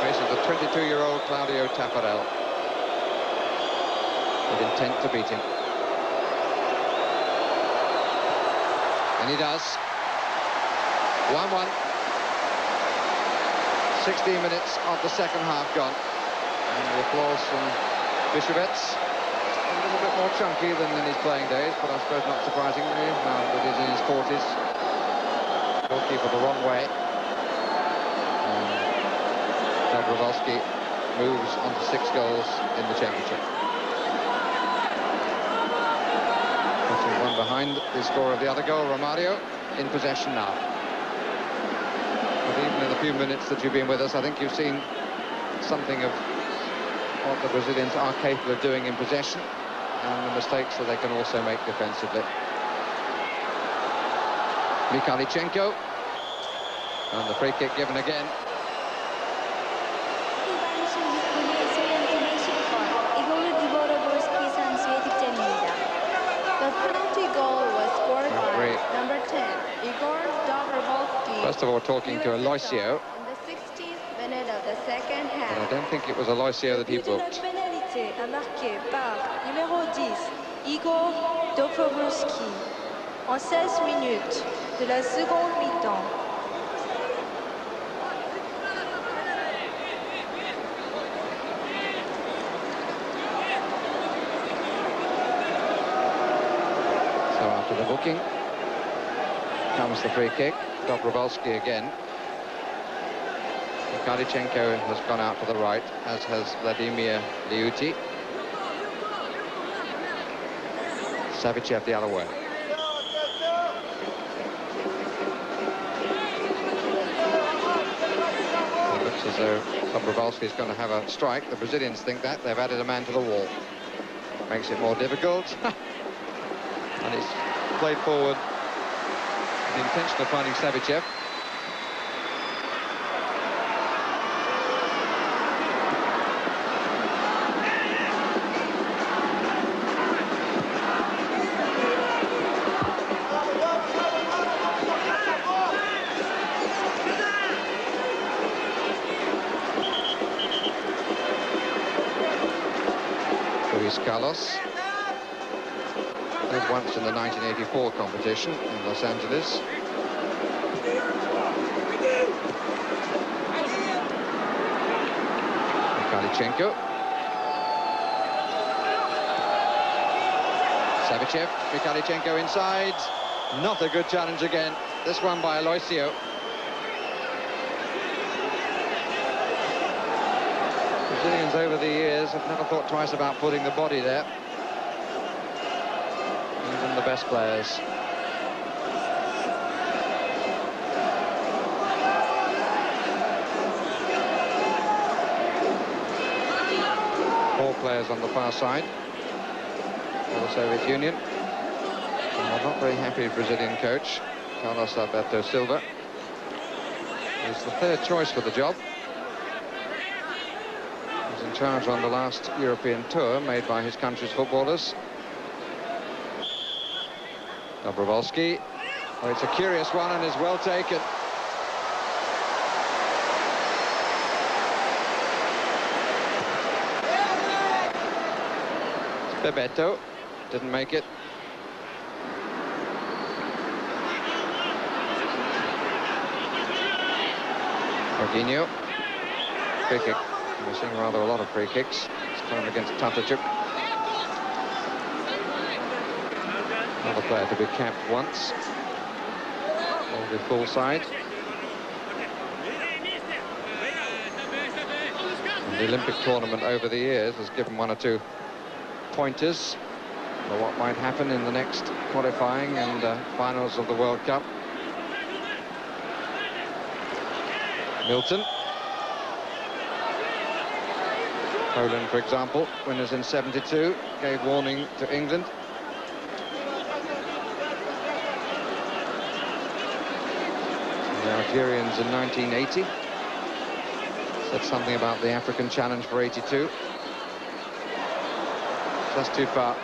Faces the 22-year-old Claudio Taffarel, with intent to beat him. And he does. 1-1. 16 minutes of the second half gone. And the applause from Bishevets. A little bit more chunky than in his playing days, but I suppose not surprisingly, now that he's in his 40s. Goalkeeper the wrong way. Dobrovolsky moves on to 6 goals in the championship. Putting one behind the score of the other goal, Romario in possession now. But even in the few minutes that you've been with us, I think you've seen something of what the Brazilians are capable of doing in possession and the mistakes that they can also make defensively. Mikalichenko, and the free kick given again. The penalty goal was scored by number 10, Igor Dobrovolsky. First of all, talking to Aloisio. In the 16th minute of the second half. But I don't think it was Aloisio that he booked. Pénalité marqué par numéro 10, Igor Dobrovolsky, en 16 minutes de la seconde mi-temps. After the booking comes the free kick. Dobrovolsky again. Mikalichenko has gone out to the right, as has Vladimir Liuti. Savichev the other way. It looks as though Dobrovolsky is going to have a strike. The Brazilians think that. They've added a man to the wall. Makes it more difficult. And it's played forward with the intention of finding Savichev. Luis Carlos. Once in the 1984 competition in Los Angeles. Mikalichenko. Savichev, Mikalichenko inside. Not a good challenge again. This one by Aloisio. Brazilians over the years have never thought twice about putting the body there. Even the best players. 4 players on the far side for the Soviet Union. And I'm not very happy Brazilian coach, Carlos Alberto Silva. He's the 3rd choice for the job. He was in charge on the last European tour made by his country's footballers. Dobrovolsky. Oh, it's a curious one and is well taken. Bebeto didn't make it. Jorginho. Free kick. We're seeing rather a lot of free kicks. This time against Tatachuk. Another player to be capped once. All the full side. And the Olympic tournament over the years has given 1 or 2 pointers for what might happen in the next qualifying and finals of the World Cup. Milton. Poland, for example, winners in '72, gave warning to England. The Algerians in 1980 said something about the African challenge for '82. Just too far.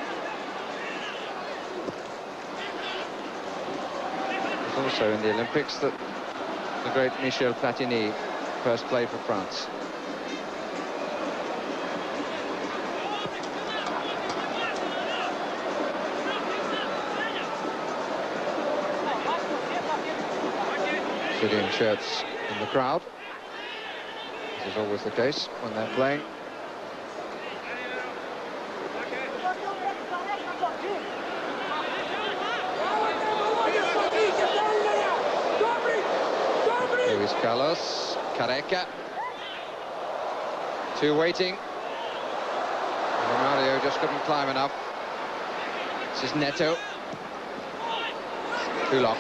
It was also in the Olympics that the great Michel Platini first played for France. Brazilian shirts in the crowd. This is always the case when they're playing. Luis Carlos, Careca. 2 waiting. Romario just couldn't climb enough. This is Neto. Too long.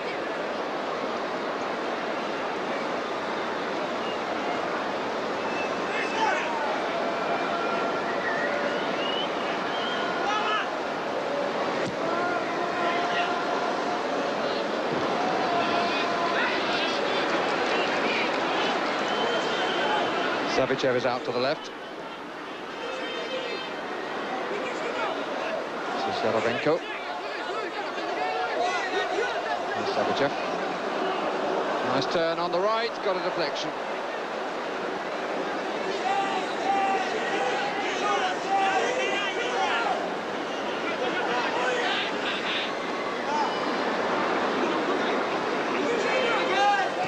Savicev is out to the left. This is Yarovenko. And Savicev. Nice turn on the right, got a deflection.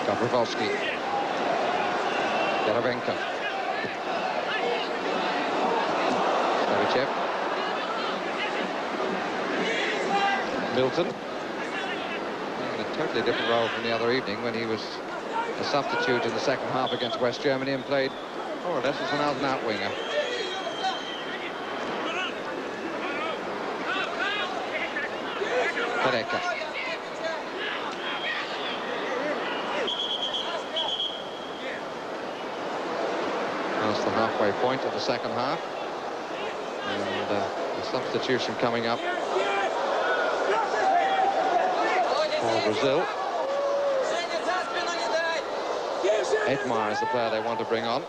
Dobrovolsky. Yarovenko. Savicev. Milton. In a totally different role from the other evening when he was a substitute in the second half against West Germany and played more or less as an out-and-out winger. Careca. Past the halfway point of the second half. And a substitution coming up for Brazil. Edmar is the player they want to bring on.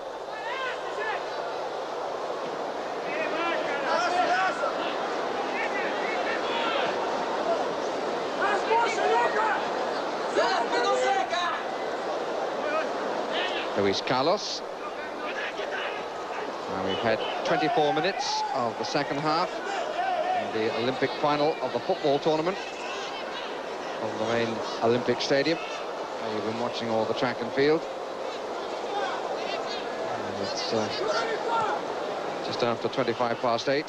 Luis Carlos. Now we've had 24 minutes of the second half in the Olympic final of the football tournament of the main Olympic stadium. You've been watching all the track and field. And it's just after 8:25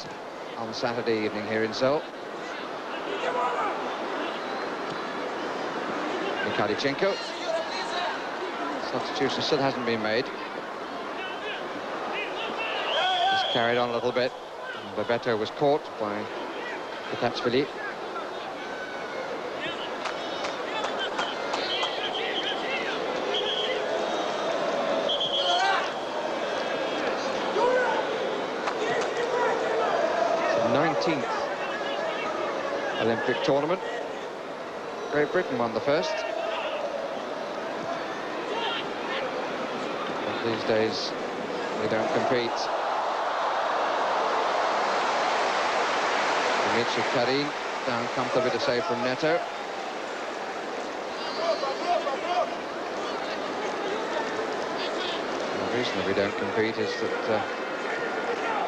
on Saturday evening here in Seoul. Mikhalichenko. Substitution still hasn't been made. Just carried on a little bit. And Bebeto was caught by Kutatsvili. 19th Olympic tournament. Great Britain won the first. But these days, we don't compete. Dimitri Karin down comfortably to save from Neto. The reason that we don't compete is that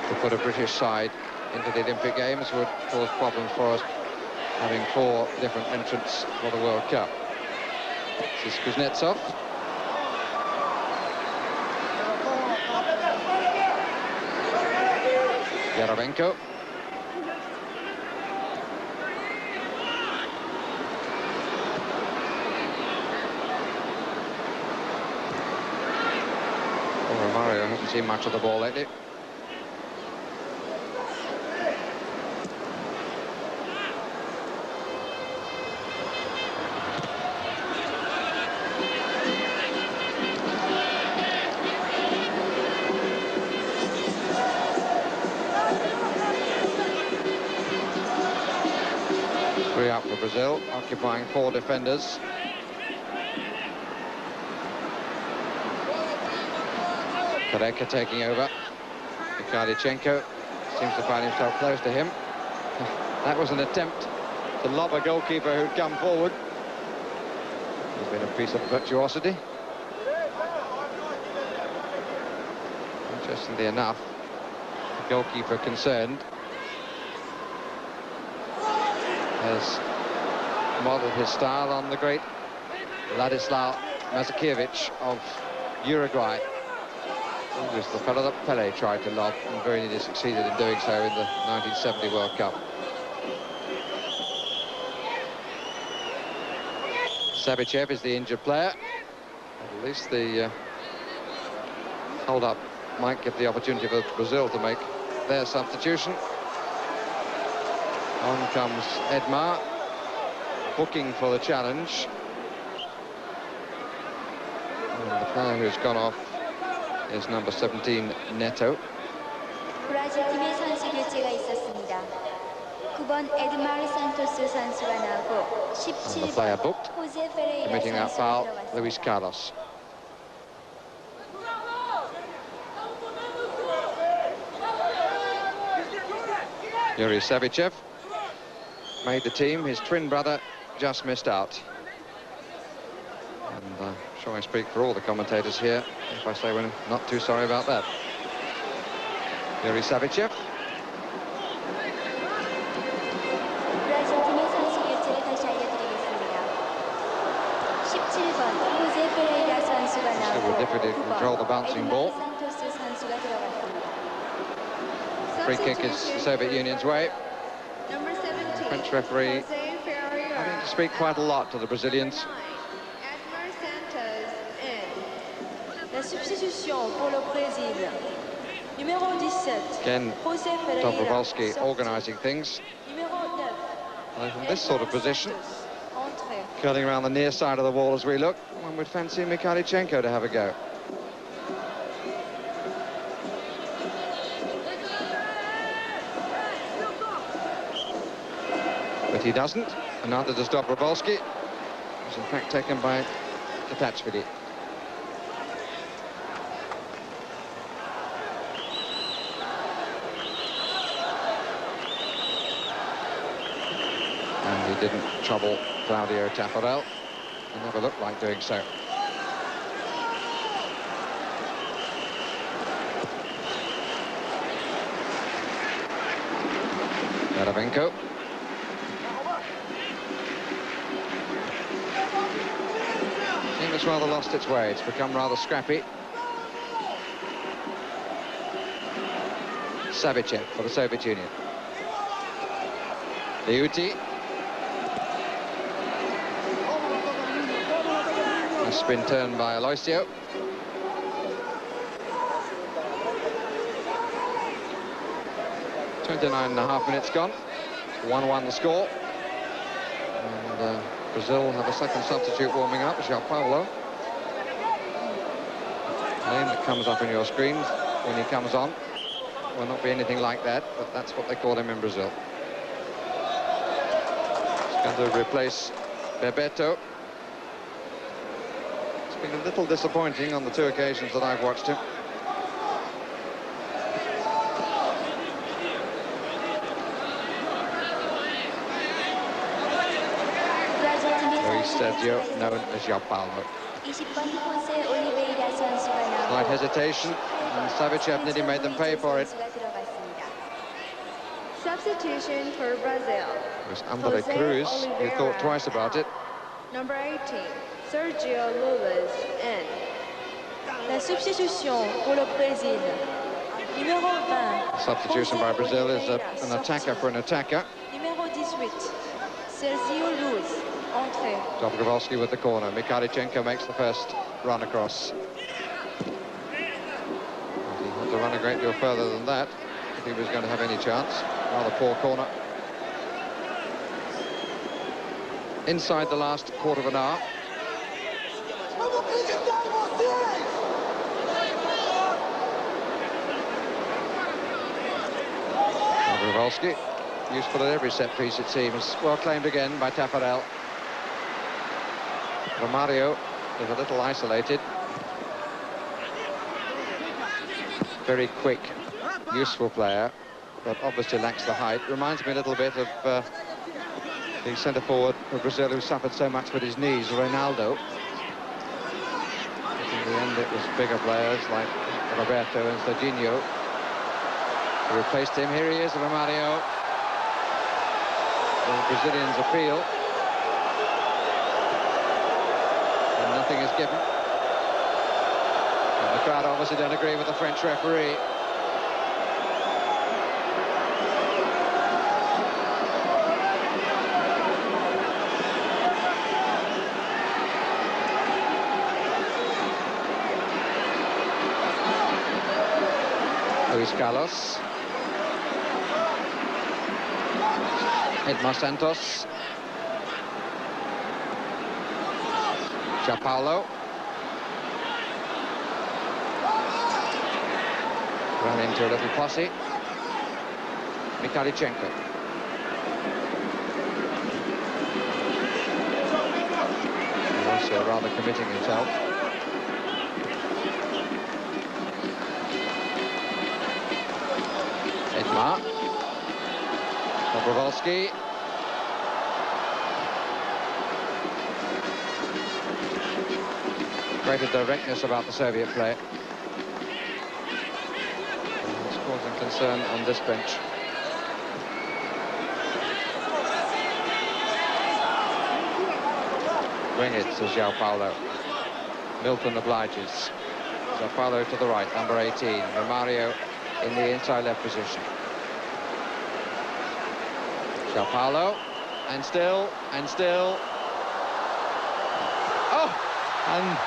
to put a British side into the Olympic Games would cause problems for us, having 4 different entrants for the World Cup. This is Kuznetsov. Yarovenko. Romario hasn't seen much of the ball lately. Three out for Brazil, occupying 4 defenders. Kareka taking over. Mikhailchenko seems to find himself close to him. That was an attempt to lob a goalkeeper who'd come forward. It's been a piece of virtuosity. Interestingly enough, the goalkeeper concerned has modelled his style on the great Ladislav Mazakiewicz of Uruguay. He was the fellow that Pelé tried to lob and very nearly succeeded in doing so in the 1970 World Cup. Savicev is the injured player. At least the hold-up might give the opportunity for Brazil to make their substitution. On comes Edmar, booking for the challenge. And the player who's gone off is number 17, Neto. 브라질 팀의 선수 교체가 있었습니다. 9번 에드마르 산토스 선수가 나오고 And the player 17번 booked, 호세 페레이라 committing that 선수가 foul, 들어갔습니다. Luis Carlos. Yuri Savicev made the team. His twin brother just missed out. And I'm sure I speak for all the commentators here if I say we're not too sorry about that. Yuri Savicev. 브라질 팀의 선수 교체를 다시 알려드리겠습니다. 17번 호세 페레이라 선수가 Still 나오고 difficult to control the 9번 bouncing ball. 에드마르 산토스 선수가 들어갔습니다. Free kick is the Soviet Union's way. Number 17, French referee Jose Ferreira. having to speak quite a lot to the Brazilians. Edmar Santos in. La substitution pour le Brésil. Numéro 17. Again, Jose Ferreira. Dobrovolsky sorti. organising things. Numéro 9. And from this sort of position, Entrée. curling around the near side of the wall as we look, one would fancy Mikhailchenko to have a go. But he doesn't, and neither does Dobrovolsky. It's in fact taken by Katachvili. And he didn't trouble Claudio Taffarel. He never looked like doing so. Yarovenko. Team has rather lost its way. It's become rather scrappy. Savicev for the Soviet Union. Liuti. A spin turn by Aloisio. .29.5 minutes gone. 1-1 the score. And Brazil have a second substitute warming up, João Paulo. Name that comes up on your screen when he comes on will not be anything like that, but that's what they call him in Brazil. going to replace Bebeto. It's been a little disappointing on the two occasions that I've watched him. Luis Sergio, known as Gianpaolo. Slight hesitation, and Savicev nearly made them pay for it. Substitution for Brazil. It was Andre Cruz who thought twice about it. Number 18, Sergio Lullas in. La substitution pour le Brésil. Numéro 20. Substitution by Brazil is an attacker for an attacker. Numéro 18. Sergio Luz. Entrée. Dobrovolsky with the corner. Mikhalichenko makes the first run across. And he had to run a great deal further than that if he was going to have any chance. Rather poor corner. Inside the last quarter of an hour. Dobrovolsky, useful at every set piece it seems. Well claimed again by Tafarel. Romario is a little isolated. Very quick, useful player, but obviously lacks the height. Reminds me a little bit of the centre forward for Brazil who suffered so much with his knees, Ronaldo. But in the end it was bigger players like Roberto and Serginho who replaced him. Here he is, Romario. The Brazilians appeal. And nothing is given. And the crowd obviously don't agree with the French referee. Luis Carlos. Edmar Santos. Gianpaolo. Ran into a little posse. Mikhalichenko. Also rather committing himself. Edmar. Dobrovolsky. Greater directness about the Soviet play. It's causing concern on this bench. Bring it, says Gianpaolo. Milton obliges. Gianpaolo to the right, number 18. Romario in the inside left position. Gianpaolo, and still. Oh, and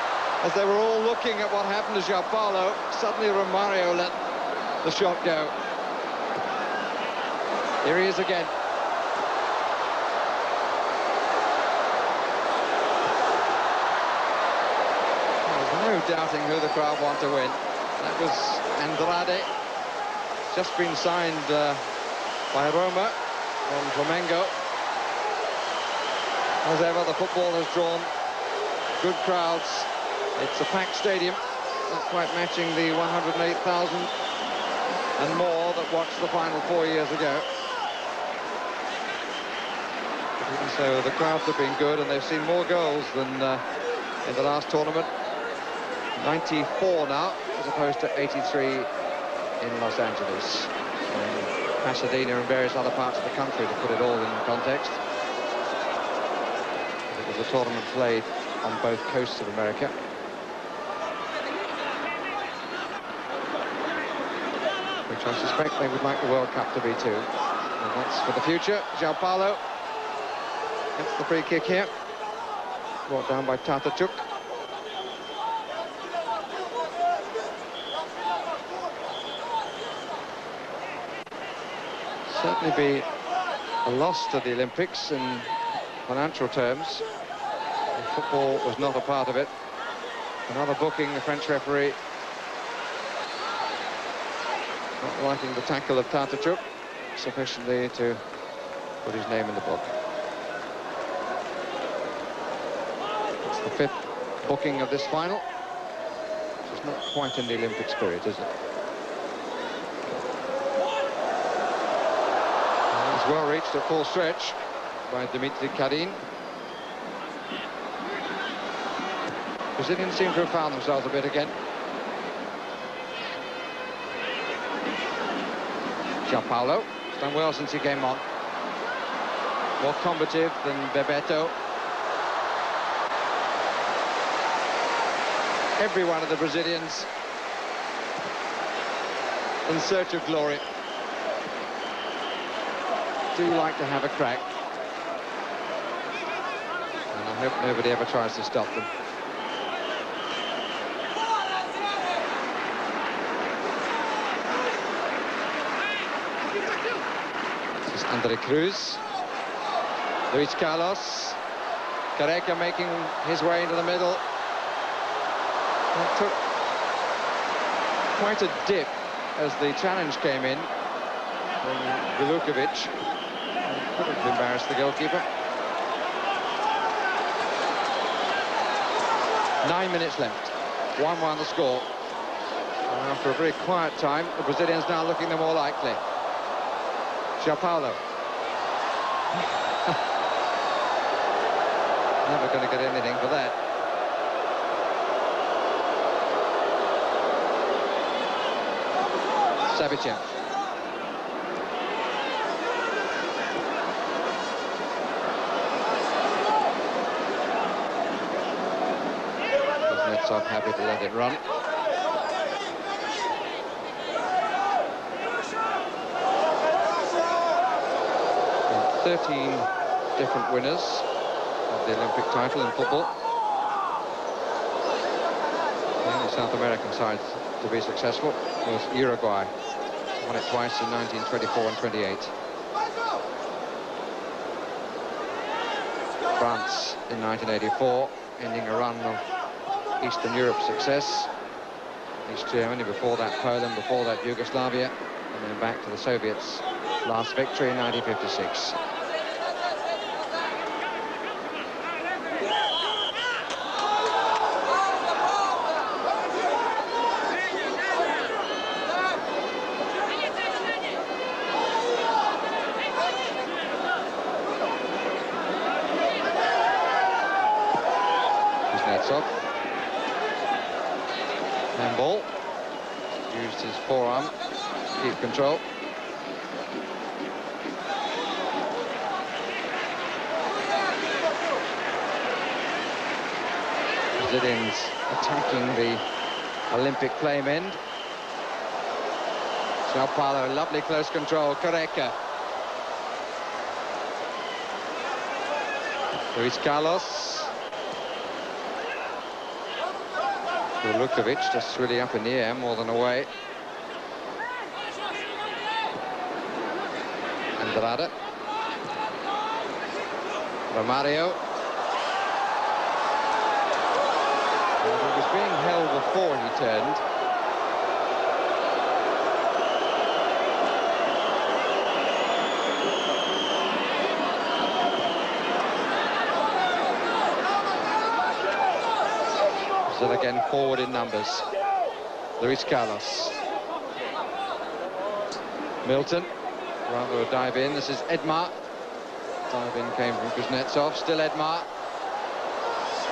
as they were all looking at what happened to Gianpaolo, suddenly Romario let the shot go. Here he is again. There's no doubting who the crowd want to win. That was Andrade, just been signed by Roma from Flamengo. As ever, the football has drawn good crowds. It's a packed stadium, not quite matching the 108,000 and more that watched the final 4 years ago. But even so, the crowds have been good, and they've seen more goals than in the last tournament. 94 now, as opposed to 83 in Los Angeles, and Pasadena and various other parts of the country, to put it all in context. It was a tournament played on both coasts of America. Which I suspect they would like the World Cup to be too. And that's for the future. Gianpaolo gets the free kick here. Brought down by Tatarchuk. Certainly be a loss to the Olympics in financial terms. Football was not a part of it. Another booking, the French referee not liking the tackle of Tatarchuk sufficiently to put his name in the book. It's the 5th booking of this final. It's not quite in the Olympic spirit, is it? And it's well reached at full stretch by Dimitri Karin. Brazilians seem to have found themselves a bit again. Gianpaolo has done well since he came on. More combative than Bebeto. Every one of the Brazilians in search of glory do like to have a crack. And I hope nobody ever tries to stop them. This is Andre Cruz. Luis Carlos. Careca making his way into the middle. It took quite a dip as the challenge came in from Vilukovic. Could have embarrassed the goalkeeper. 9 minutes left. 1-1 the score. And after a very quiet time, the Brazilians now looking the more likely. Gianpaolo. Never going to get anything for that. Savicev. Kuznetsov happy to let it run. And 13 different winners of the Olympic title in football. The only South American side to be successful was Uruguay. Won it twice in 1924 and 28. France in 1984, ending a run of Eastern Europe success. East Germany, before that Poland, before that Yugoslavia, and then back to the Soviets' last victory in 1956. Handball. Used his forearm to keep control. Brazilians attacking the Olympic flame end. Gianpaolo, lovely close control. Careca. Luis Carlos. Vilukovic just really up in the air more than away. Andrade. Romario. And he was being held before he turned. Brazil again forward in numbers. Luis Carlos. Milton. Rather a dive in. This is Edmar. Dive in came from Kuznetsov. Still Edmar.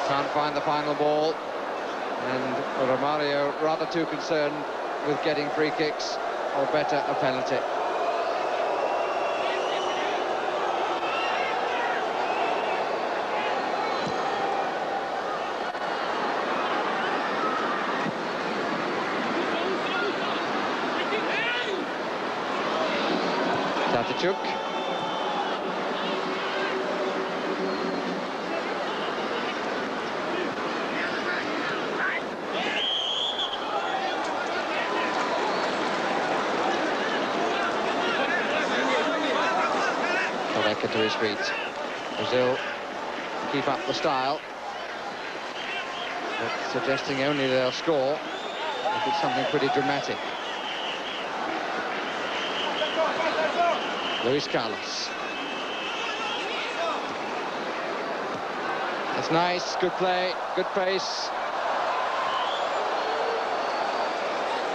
Can't find the final ball. And Romario rather too concerned with getting free kicks, or better, a penalty. Tatichuk. Careca to his feet. Brazil keep up the style, but suggesting only they'll score if it's something pretty dramatic. Luis Carlos. It's nice, good play, good pace.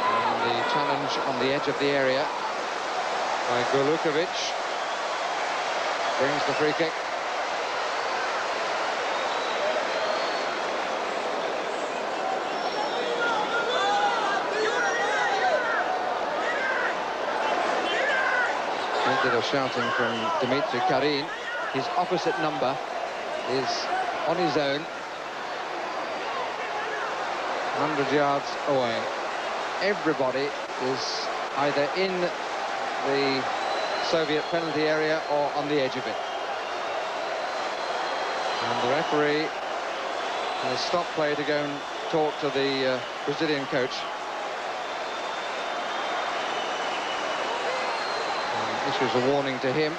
And the challenge on the edge of the area by Golukovic brings the free kick. A bit of shouting from Dimitri Karin. His opposite number is on his own, 100 yards away. Everybody is either in the Soviet penalty area or on the edge of it. And the referee has stopped play to go and talk to the Brazilian coach. And issues a warning to him.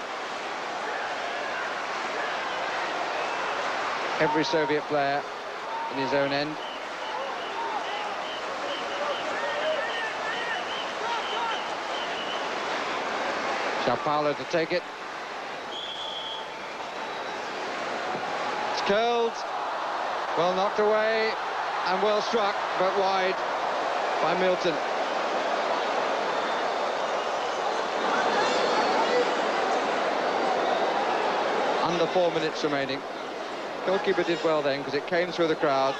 Every Soviet player in his own end. Sao Paulo to take it. It's curled, well knocked away and well struck, but wide by Milton. Under 4 minutes remaining. Goalkeeper did well then because it came through the crowd.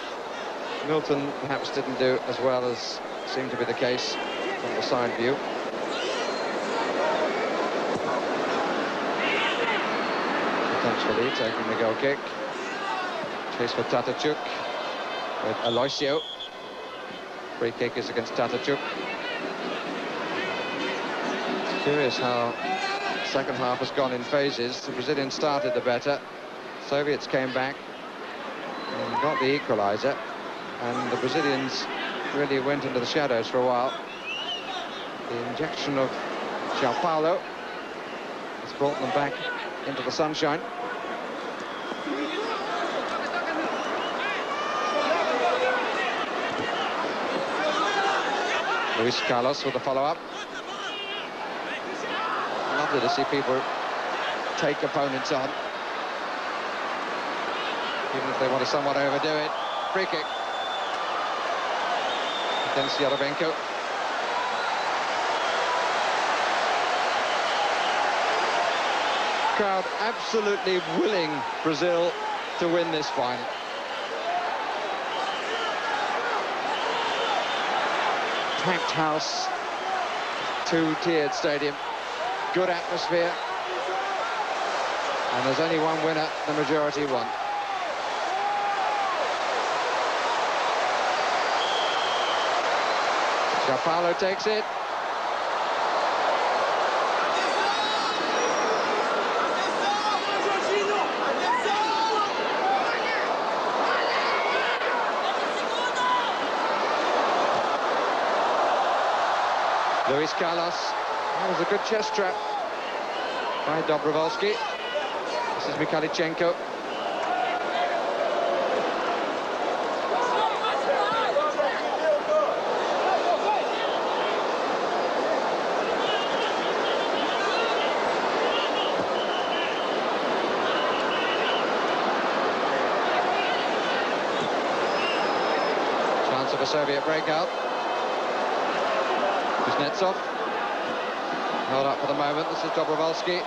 Milton perhaps didn't do as well as seemed to be the case from the side view. Potentially taking the goal kick. Chase for Tatachuk with Aloisio. Free kick is against Tatachuk. It's curious how the second half has gone in phases. The Brazilians started the better. Soviets came back and got the equaliser, and the Brazilians really went into the shadows for a while. The injection of Sao Paulo has brought them back into the sunshine. Luis Carlos with the follow-up. Lovely to see people take opponents on, even if they want to somewhat overdo it. Free kick against Yarovenko. Crowd absolutely willing Brazil to win this final. Packed house, two-tiered stadium, good atmosphere, and there's only one winner, the majority won. Sao Paulo takes it. Luis Carlos. That was a good chest trap by Dobrovolsky. This is Mikhalichenko. Chance of a Soviet breakout. Kuznetsov held up for the moment. This is Dobrovolsky.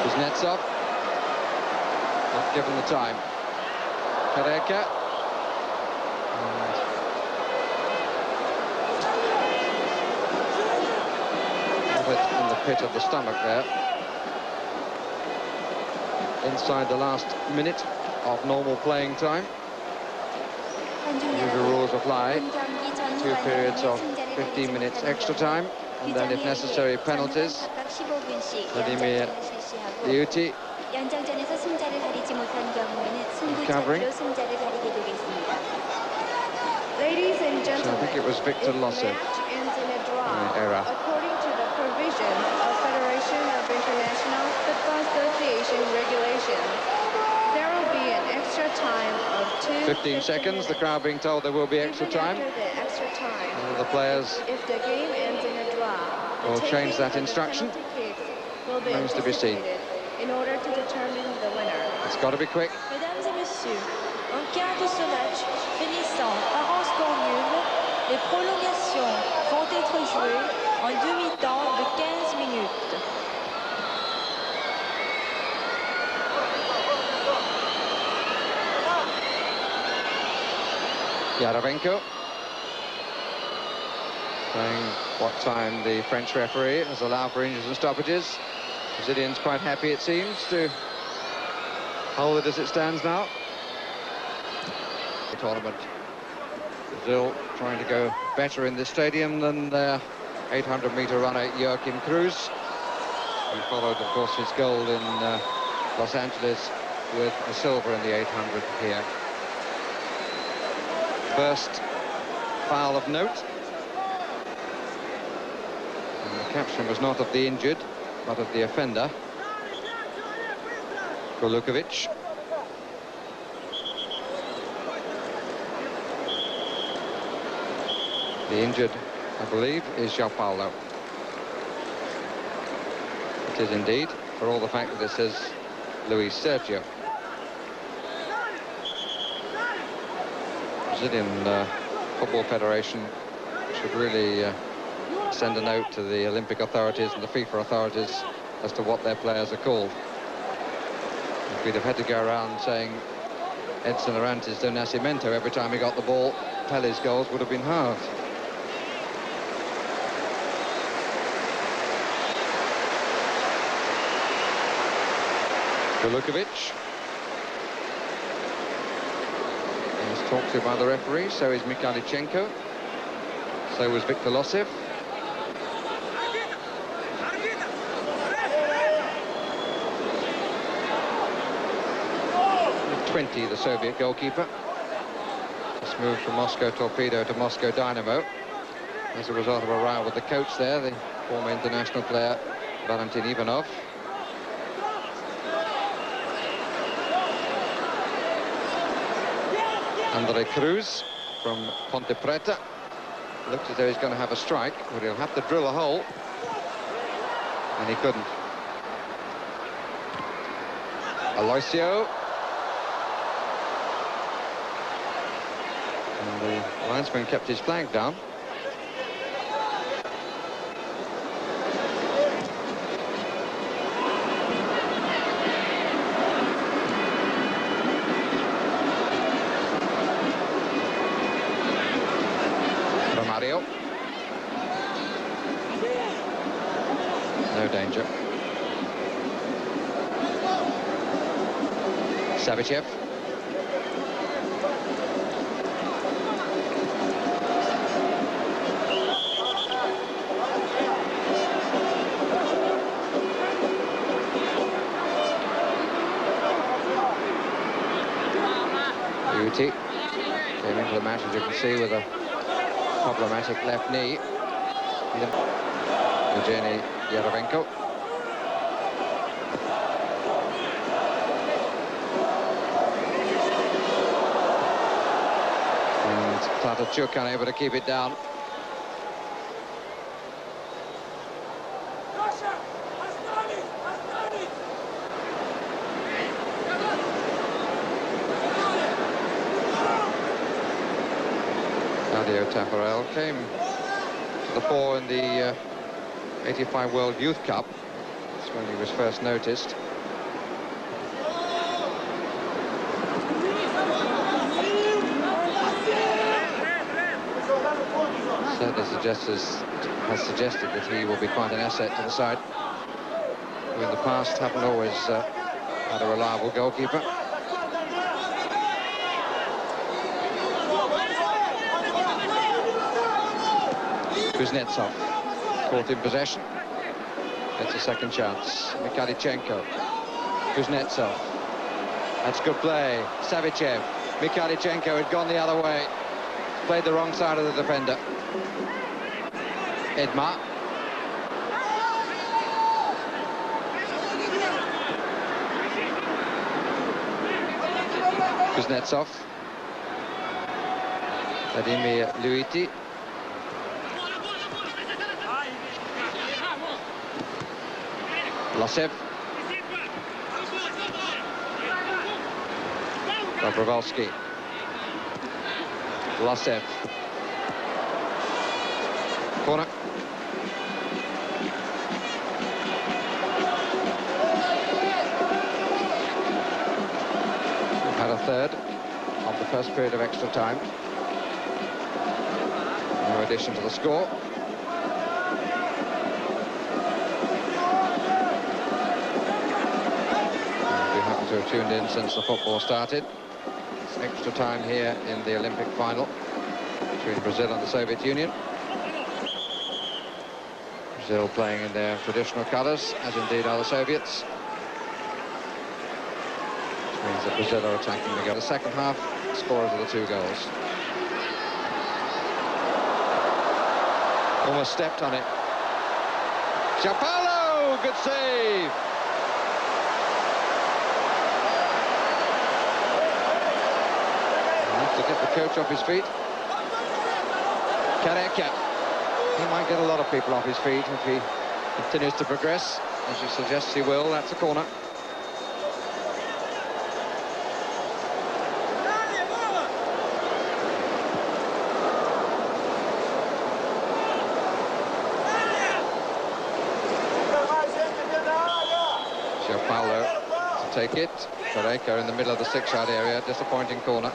Kuznetsov not given the time. Kareka. A bit in the pit of the stomach there. Inside the last minute of normal playing time. Usual rules apply. 2 periods of 15 minutes extra time, and then if necessary penalties. Vladimir Liuti covering. Ladies and So I gentlemen, think it was Victor Losse. Error. According to the provisions of Federation of International Football Association regulations, there will be an extra time of 2 15 seconds, the crowd being told there will be extra time. Even after the extra time, All the players if the game ends in a draw, the will change that taking of the instruction. penalty kicks will be Remains to be seen. anticipated in order to determine the winner. It's got to be quick. Mesdames et messieurs, en quart de ce match finissant par un score nul, les prolongations vont être jouées en demi-temps de 15 minutes. Yarovenko saying what time the French referee has allowed for injuries and stoppages. Brazilians quite happy, it seems, to hold it as it stands now. The tournament. Brazil trying to go better in this stadium than their 800-meter runner Joachim Cruz, who followed, of course, his gold in Los Angeles with a silver in the 800 here. First foul of note. And the caption was not of the injured, but of the offender, Golukovic. The injured, I believe, is João Paulo. It is indeed, for all the fact that it says Luis Sergio. Brazilian Football Federation should really send a note to the Olympic authorities and the FIFA authorities as to what their players are called. If we'd have had to go around saying Edson Arantes do Nascimento every time he got the ball, Pele's goals would have been halved. Golukovic. He's talked to by the referee, so is Mikhailichenko. So was Viktor Losev. 20, the Soviet goalkeeper. Just moved from Moscow Torpedo to Moscow Dynamo as a result of a row with the coach there, the former international player Valentin Ivanov. Andre Cruz from Ponte Preta. Looks as though he's going to have a strike, but he'll have to drill a hole. And he couldn't. Aloisio. And the linesman kept his flag down. Romario. No danger. Savicev. Beauty came into the match, as you can see, with a problematic left knee. Evgeny Yarovenko. And Tatarchuk unable to keep it down. Tafarel came to the fore in the 85 World Youth Cup. That's when he was first noticed. Certainly has suggested that he will be quite an asset to the side, who in the past haven't always had a reliable goalkeeper. Kuznetsov caught in possession. Gets a second chance. Mikhailichenko. Kuznetsov. That's good play. Savicev. Mikhailichenko had gone the other way. Played the wrong side of the defender. Edmar. Kuznetsov. Vladimir Luiti. Losev. Dobrovolsky. Losev. Corner. We've had a third of the first period of extra time. No addition to the score. I'll be happy to have tuned in since the football started. It's extra time here in the Olympic final between Brazil and the Soviet Union. Brazil playing in their traditional colours, as indeed are the Soviets. Which means that Brazil are attacking the goal. The second half, scorers of the 2 goals. Almost stepped on it. Chapalo, good save. Enough to get the coach off his feet. Careca. He might get a lot of people off his feet if he continues to progress, as he suggests he will. That's a corner. Paulo to take it. Careca in the middle of the 6-yard area. Disappointing corner.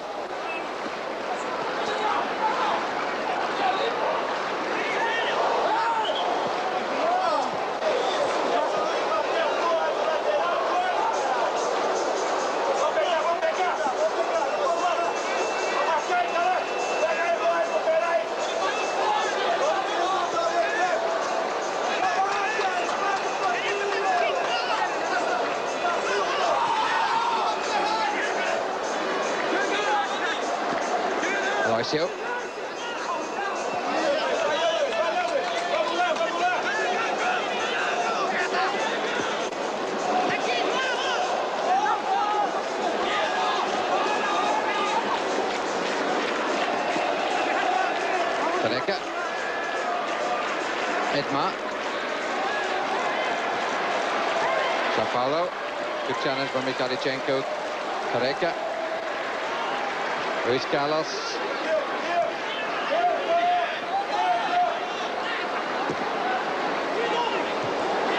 Seoul. Careca. Edmar. Chapalo. Good challenge from Mikhalichenko. Careca. Luis Carlos.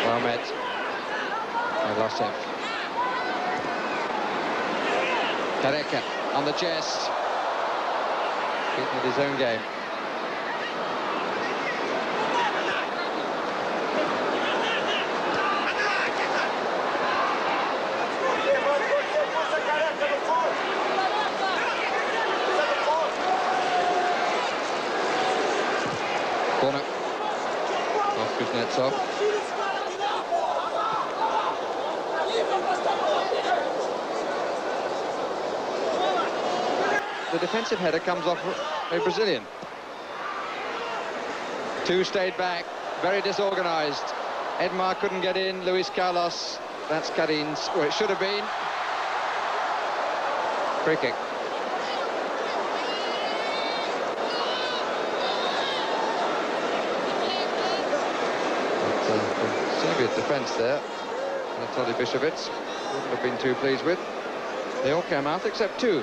Well met by Losev. Careca on the chest. Keeping with his own game. Corner. Off Kuznetsov. The defensive header comes off a Brazilian. 2 stayed back, very disorganised. Edmar couldn't get in. Luis Carlos, that's Karin's, or it should have been. Free kick. But, Soviet defence there. Anatoly Bishovets wouldn't have been too pleased with. They all came out except 2.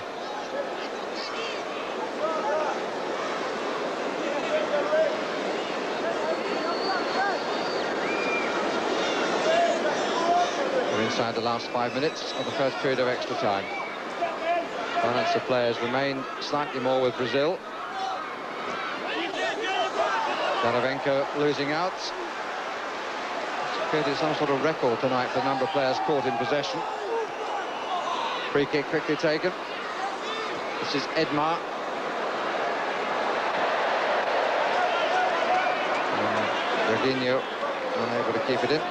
Inside the last 5 minutes of the first period of extra time. Balance of players remain slightly more with Brazil. Daravenko losing out. It's created some sort of record tonight for the number of players caught in possession. Free kick quickly taken. This is Edmar. Reguinho unable to keep it in.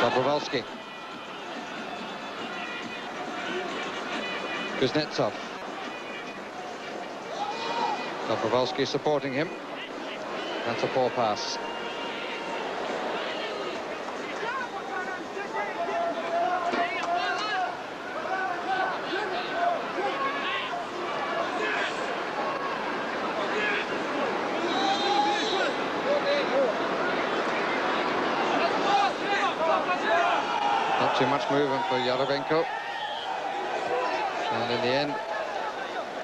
Dobrovolsky. Kuznetsov. Dobrovolsky supporting him. That's a poor pass. Not too much movement for Yarovenko. And in the end,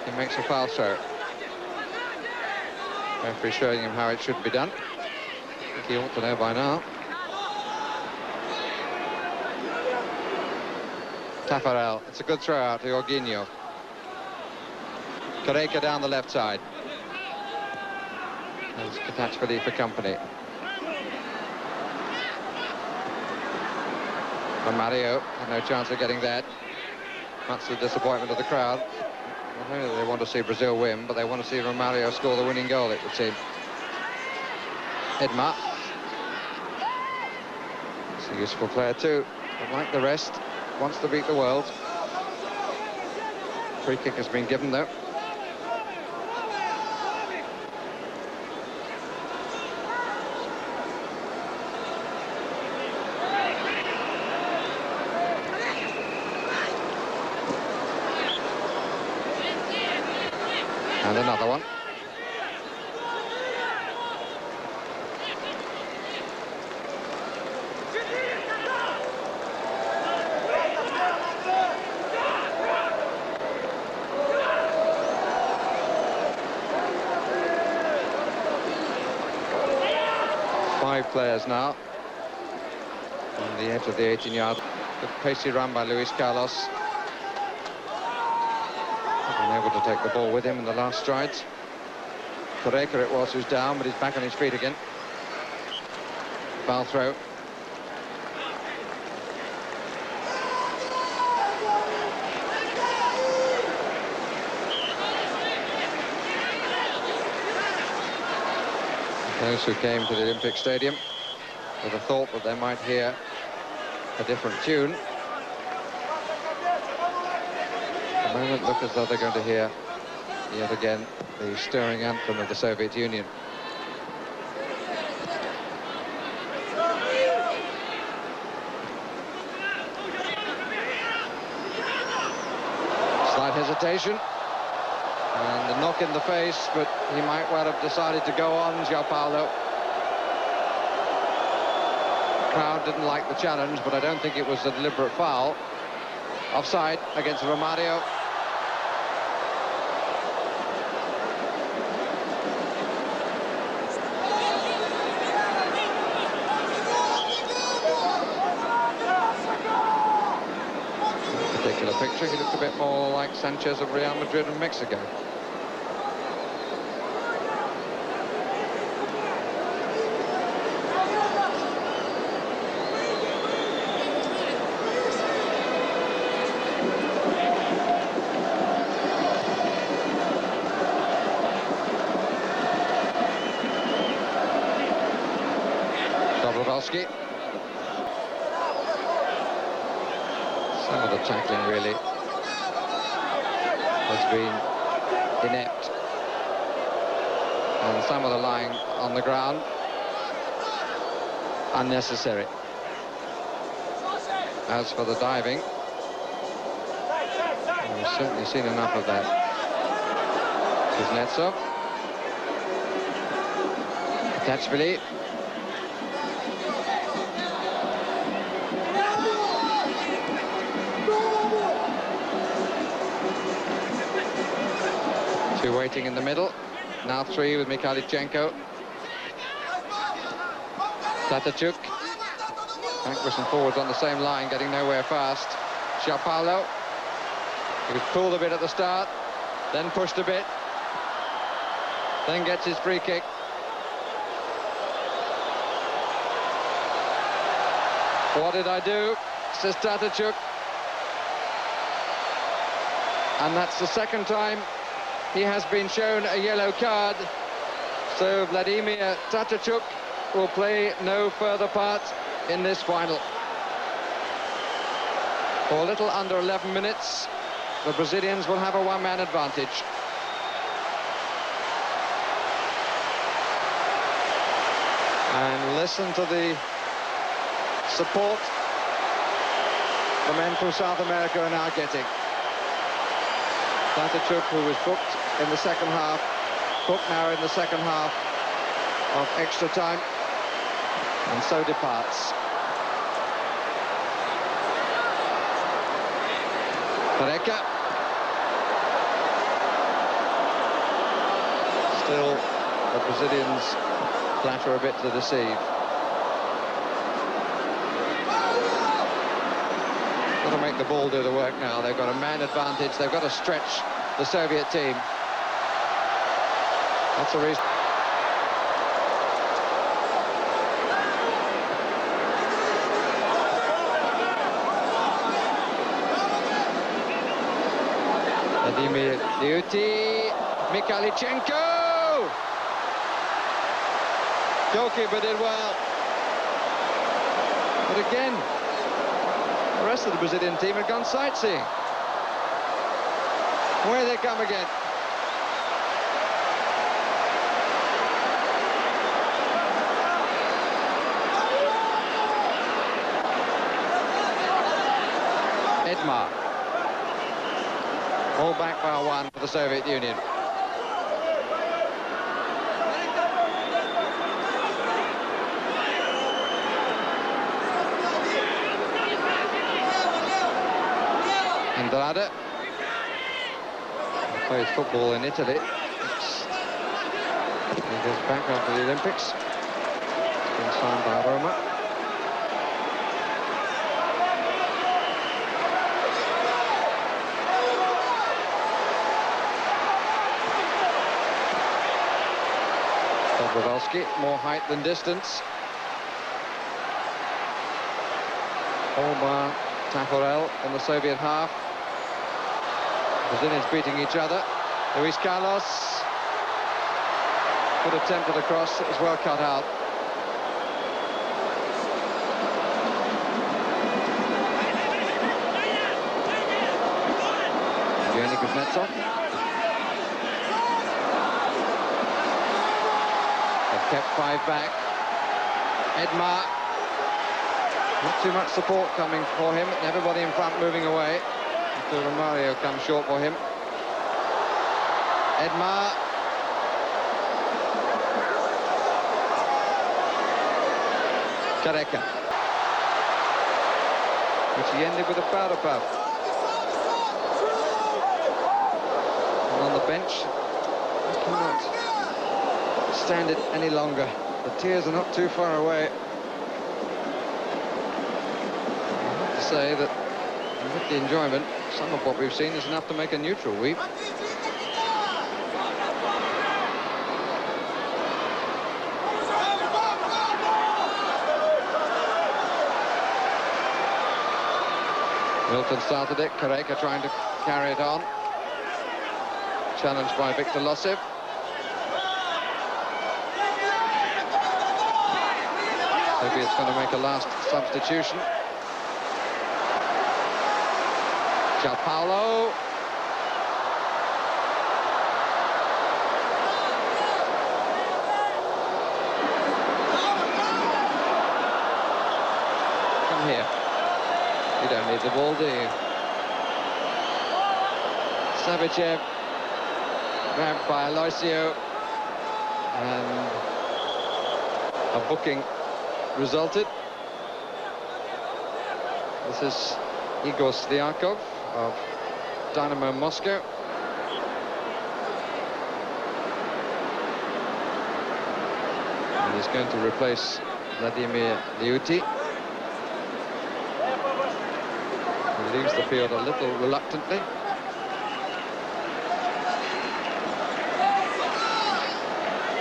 he makes a foul throw. Referee showing him how it should be done. I think he ought to know by now. Tafarel, it's a good throw out to Jorginho. Koreka down the left side. There's Katachvili for company. Mario had no chance of getting that. That's the disappointment of the crowd. Not only do they want to see Brazil win, but they want to see Romario score the winning goal, it would seem. Edmar. He's a useful player too, but like the rest, wants to beat the world. Free kick has been given though. And another one. Five players now on the edge of the 18-yard. The pacey run by Luis Carlos. Able to take the ball with him in the last strides. Koreka it was who's down, but he's back on his feet again. Foul throw. Those who came to the Olympic Stadium with the thought that they might hear a different tune, at the moment look as though they're going to hear yet again the stirring anthem of the Soviet Union. Slight hesitation and a knock in the face, but he might well have decided to go on, Gianpaolo. The crowd didn't like the challenge, but I don't think it was a deliberate foul. Offside against Romario. Particular picture, he looked a bit more like Sanchez of Real Madrid and Mexico. Dobrovolsky. Some of the tackling really has been inept, and some of the lying on the ground unnecessary. As for the diving, we've certainly seen enough of that. Kuznetsov. Katachvili. Two waiting in the middle. Now three with Mikhailichenko. Tatachuk. Backwards and forwards on the same line, getting nowhere fast. Gianpaolo. He was pulled a bit at the start, then pushed a bit, then gets his free kick. What did I do? Says Tatachuk. And that's the second time he has been shown a yellow card. So Vladimir Tatachuk will play no further part in this final. For a little under 11 minutes, the Brazilians will have a one-man advantage. And listen to the support the men from South America are now getting. Tatachuk, who was booked in the second half, booked now in the second half of extra time, and so departs. Careca. Still, the Brazilians flatter a bit to deceive. Got to make the ball do the work now. They've got a man advantage. They've got to stretch the Soviet team. That's the reason. Vladimir Liuti, Mikhailichenko! Goalkeeper did well. But again, the rest of the Brazilian team had gone sightseeing. Where they come again. Edmar. All back by one for the Soviet Union. Andrade plays football in Italy. He goes back after the Olympics. It's been signed by Roma. Dobrovolsky, more height than distance. Omar Tafarel in the Soviet half. Brazilians beating each other. Luis Carlos. Good attempt at a cross. It was well cut out. Evgeny Kuznetsov. They've kept five back. Edmar. Not too much support coming for him. Everybody in front moving away. Until Romario comes short for him. Edmar. Careca. Which he ended with a powder puff. And on the bench, he cannot stand it any longer. The tears are not too far away. I have to say that with the enjoyment, some of what we've seen is enough to make a neutral weep. Milton started it, Careca trying to carry it on. Challenged by Victor Losev. Maybe it's going to make a last substitution. Gianpaolo. Come here. You don't need the ball, do you? Savicev grabbed by Aloisio, and a booking resulted. This is Igor Sliakov of Dynamo Moscow. And he's going to replace Vladimir Liuti. He leaves the field a little reluctantly.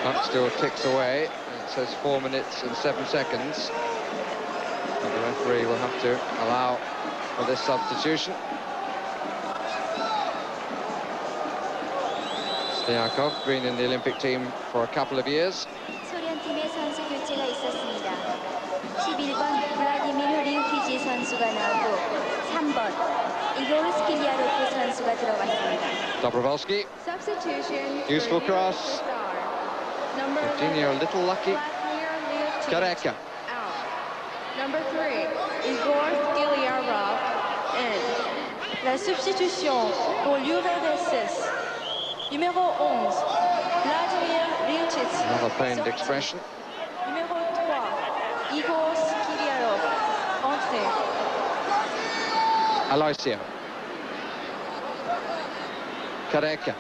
Clock still ticks away. It says 4 minutes and 7 seconds. And the referee will have to allow for this substitution. Sliakov, been in the Olympic team for a couple of years. 소련팀의 선수 교체가 있었습니다. 11번 블라디미르 리우키지 선수가 나오고 3번 Igor Skiliarov의 선수가 들어갔습니다. Dobrovolsky, Substitution. for useful Igor cross. Star. Number Virginia a 11, little lucky. Vladimir Leotit. Kareka. Out. Number 3, Igor Skiliarov. In. La substitution pour l'URSS. Numéro 11, Vladimir Leotit. Another pained Sortie. expression. Numéro 3, Igor Skiliarov. Entrée. Aloisio. Kareka.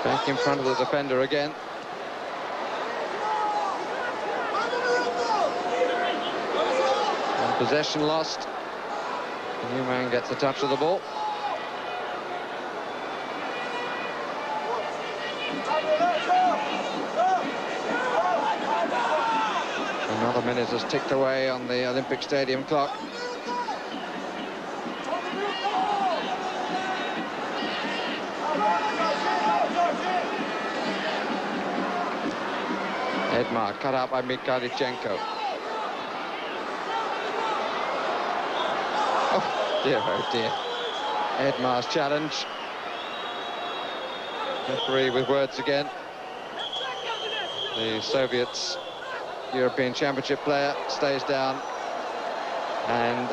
Back in front of the defender again. And possession lost. The new man gets a touch of the ball. Another minute has ticked away on the Olympic Stadium clock. Edmar cut out by Mikhalichenko. Oh dear. Edmar's challenge. Referee with words again. The Soviets' European Championship player stays down. And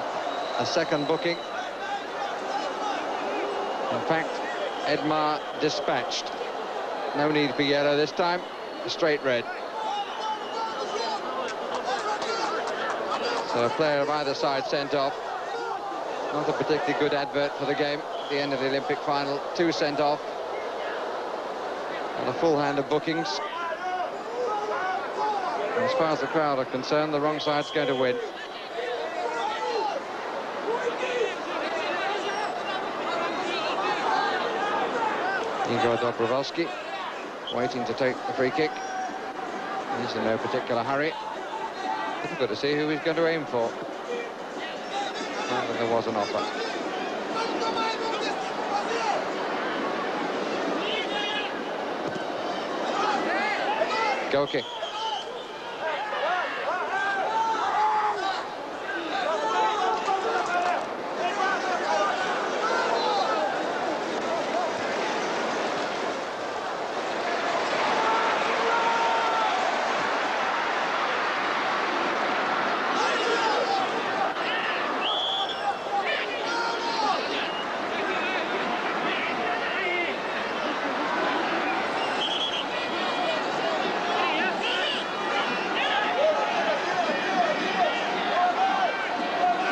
a second booking. In fact, Edmar dispatched. No need for yellow this time. A straight red. So a player of either side sent off. Not a particularly good advert for the game. At the end of the Olympic final, 2 sent off. And a full hand of bookings. And as far as the crowd are concerned, the wrong side's going to win. Igor Dobrovolsky waiting to take the free kick. He's in no particular hurry. Difficult to see who he's going to aim for. And there was an offer. Goal kick.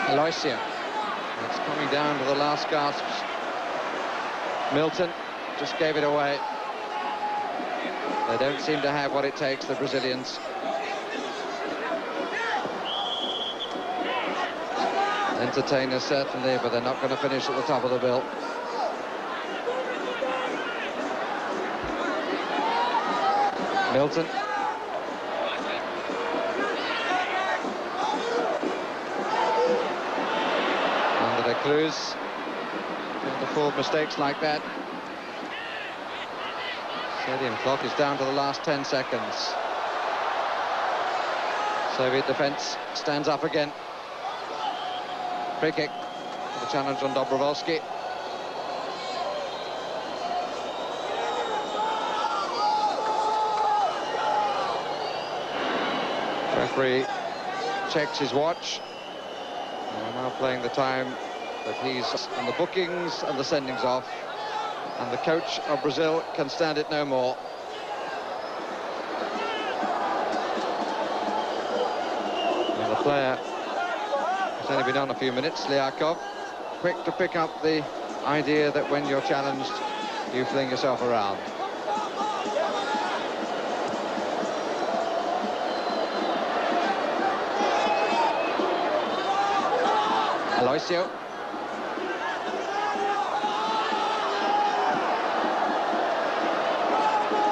Aloisio. It's coming down to the last gasps. Milton just gave it away. They don't seem to have what it takes, the Brazilians. Entertainers certainly, but they're not going to finish at the top of the bill. Milton. Under the clues. Can't afford mistakes like that. Stadium clock is down to the last 10 seconds. Soviet defence stands up again. Free kick. The challenge on Dobrovolsky. Referee checks his watch. And we're now playing the time that he's on the bookings and the sendings off. And the coach of Brazil can stand it no more. And the player has only been on a few minutes, Liakov, quick to pick up the idea that when you're challenged, you fling yourself around. Aloisio.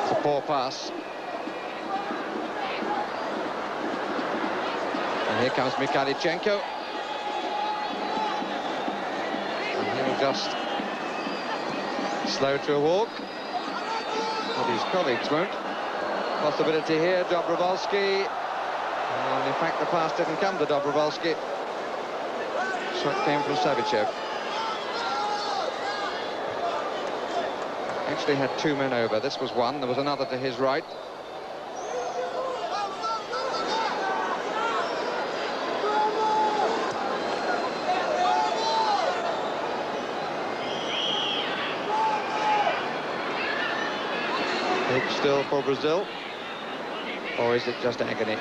It's a poor pass. And here comes Mikhalichenko. And he'll just slow to a walk. But his colleagues won't. Possibility here, Dobrovolsky. And in fact, the pass didn't come to Dobrovolsky. So it came from Savicev. Actually had two men over. This was one. There was another to his right. Big still for Brazil. Or is it just agony?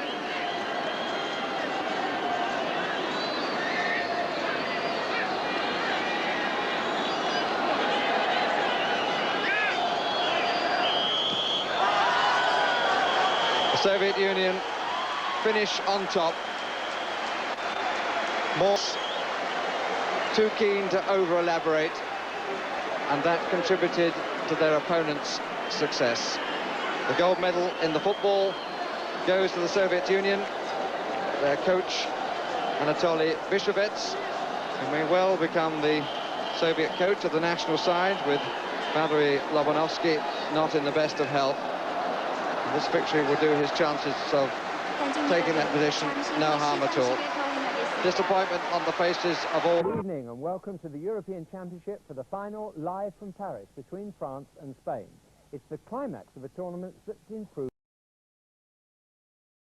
The Soviet Union finish on top. More too keen to over-elaborate, and that contributed to their opponent's success. The gold medal in the football goes to the Soviet Union. Their coach, Anatoly Vishovets, who may well become the Soviet coach of the national side, with Valery Lobanovsky not in the best of health. This victory will do his chances of taking that position no harm at all. Disappointment on the faces of all. Good evening and welcome to the European Championship for the final live from Paris between France and Spain. It's the climax of a tournament that's improved.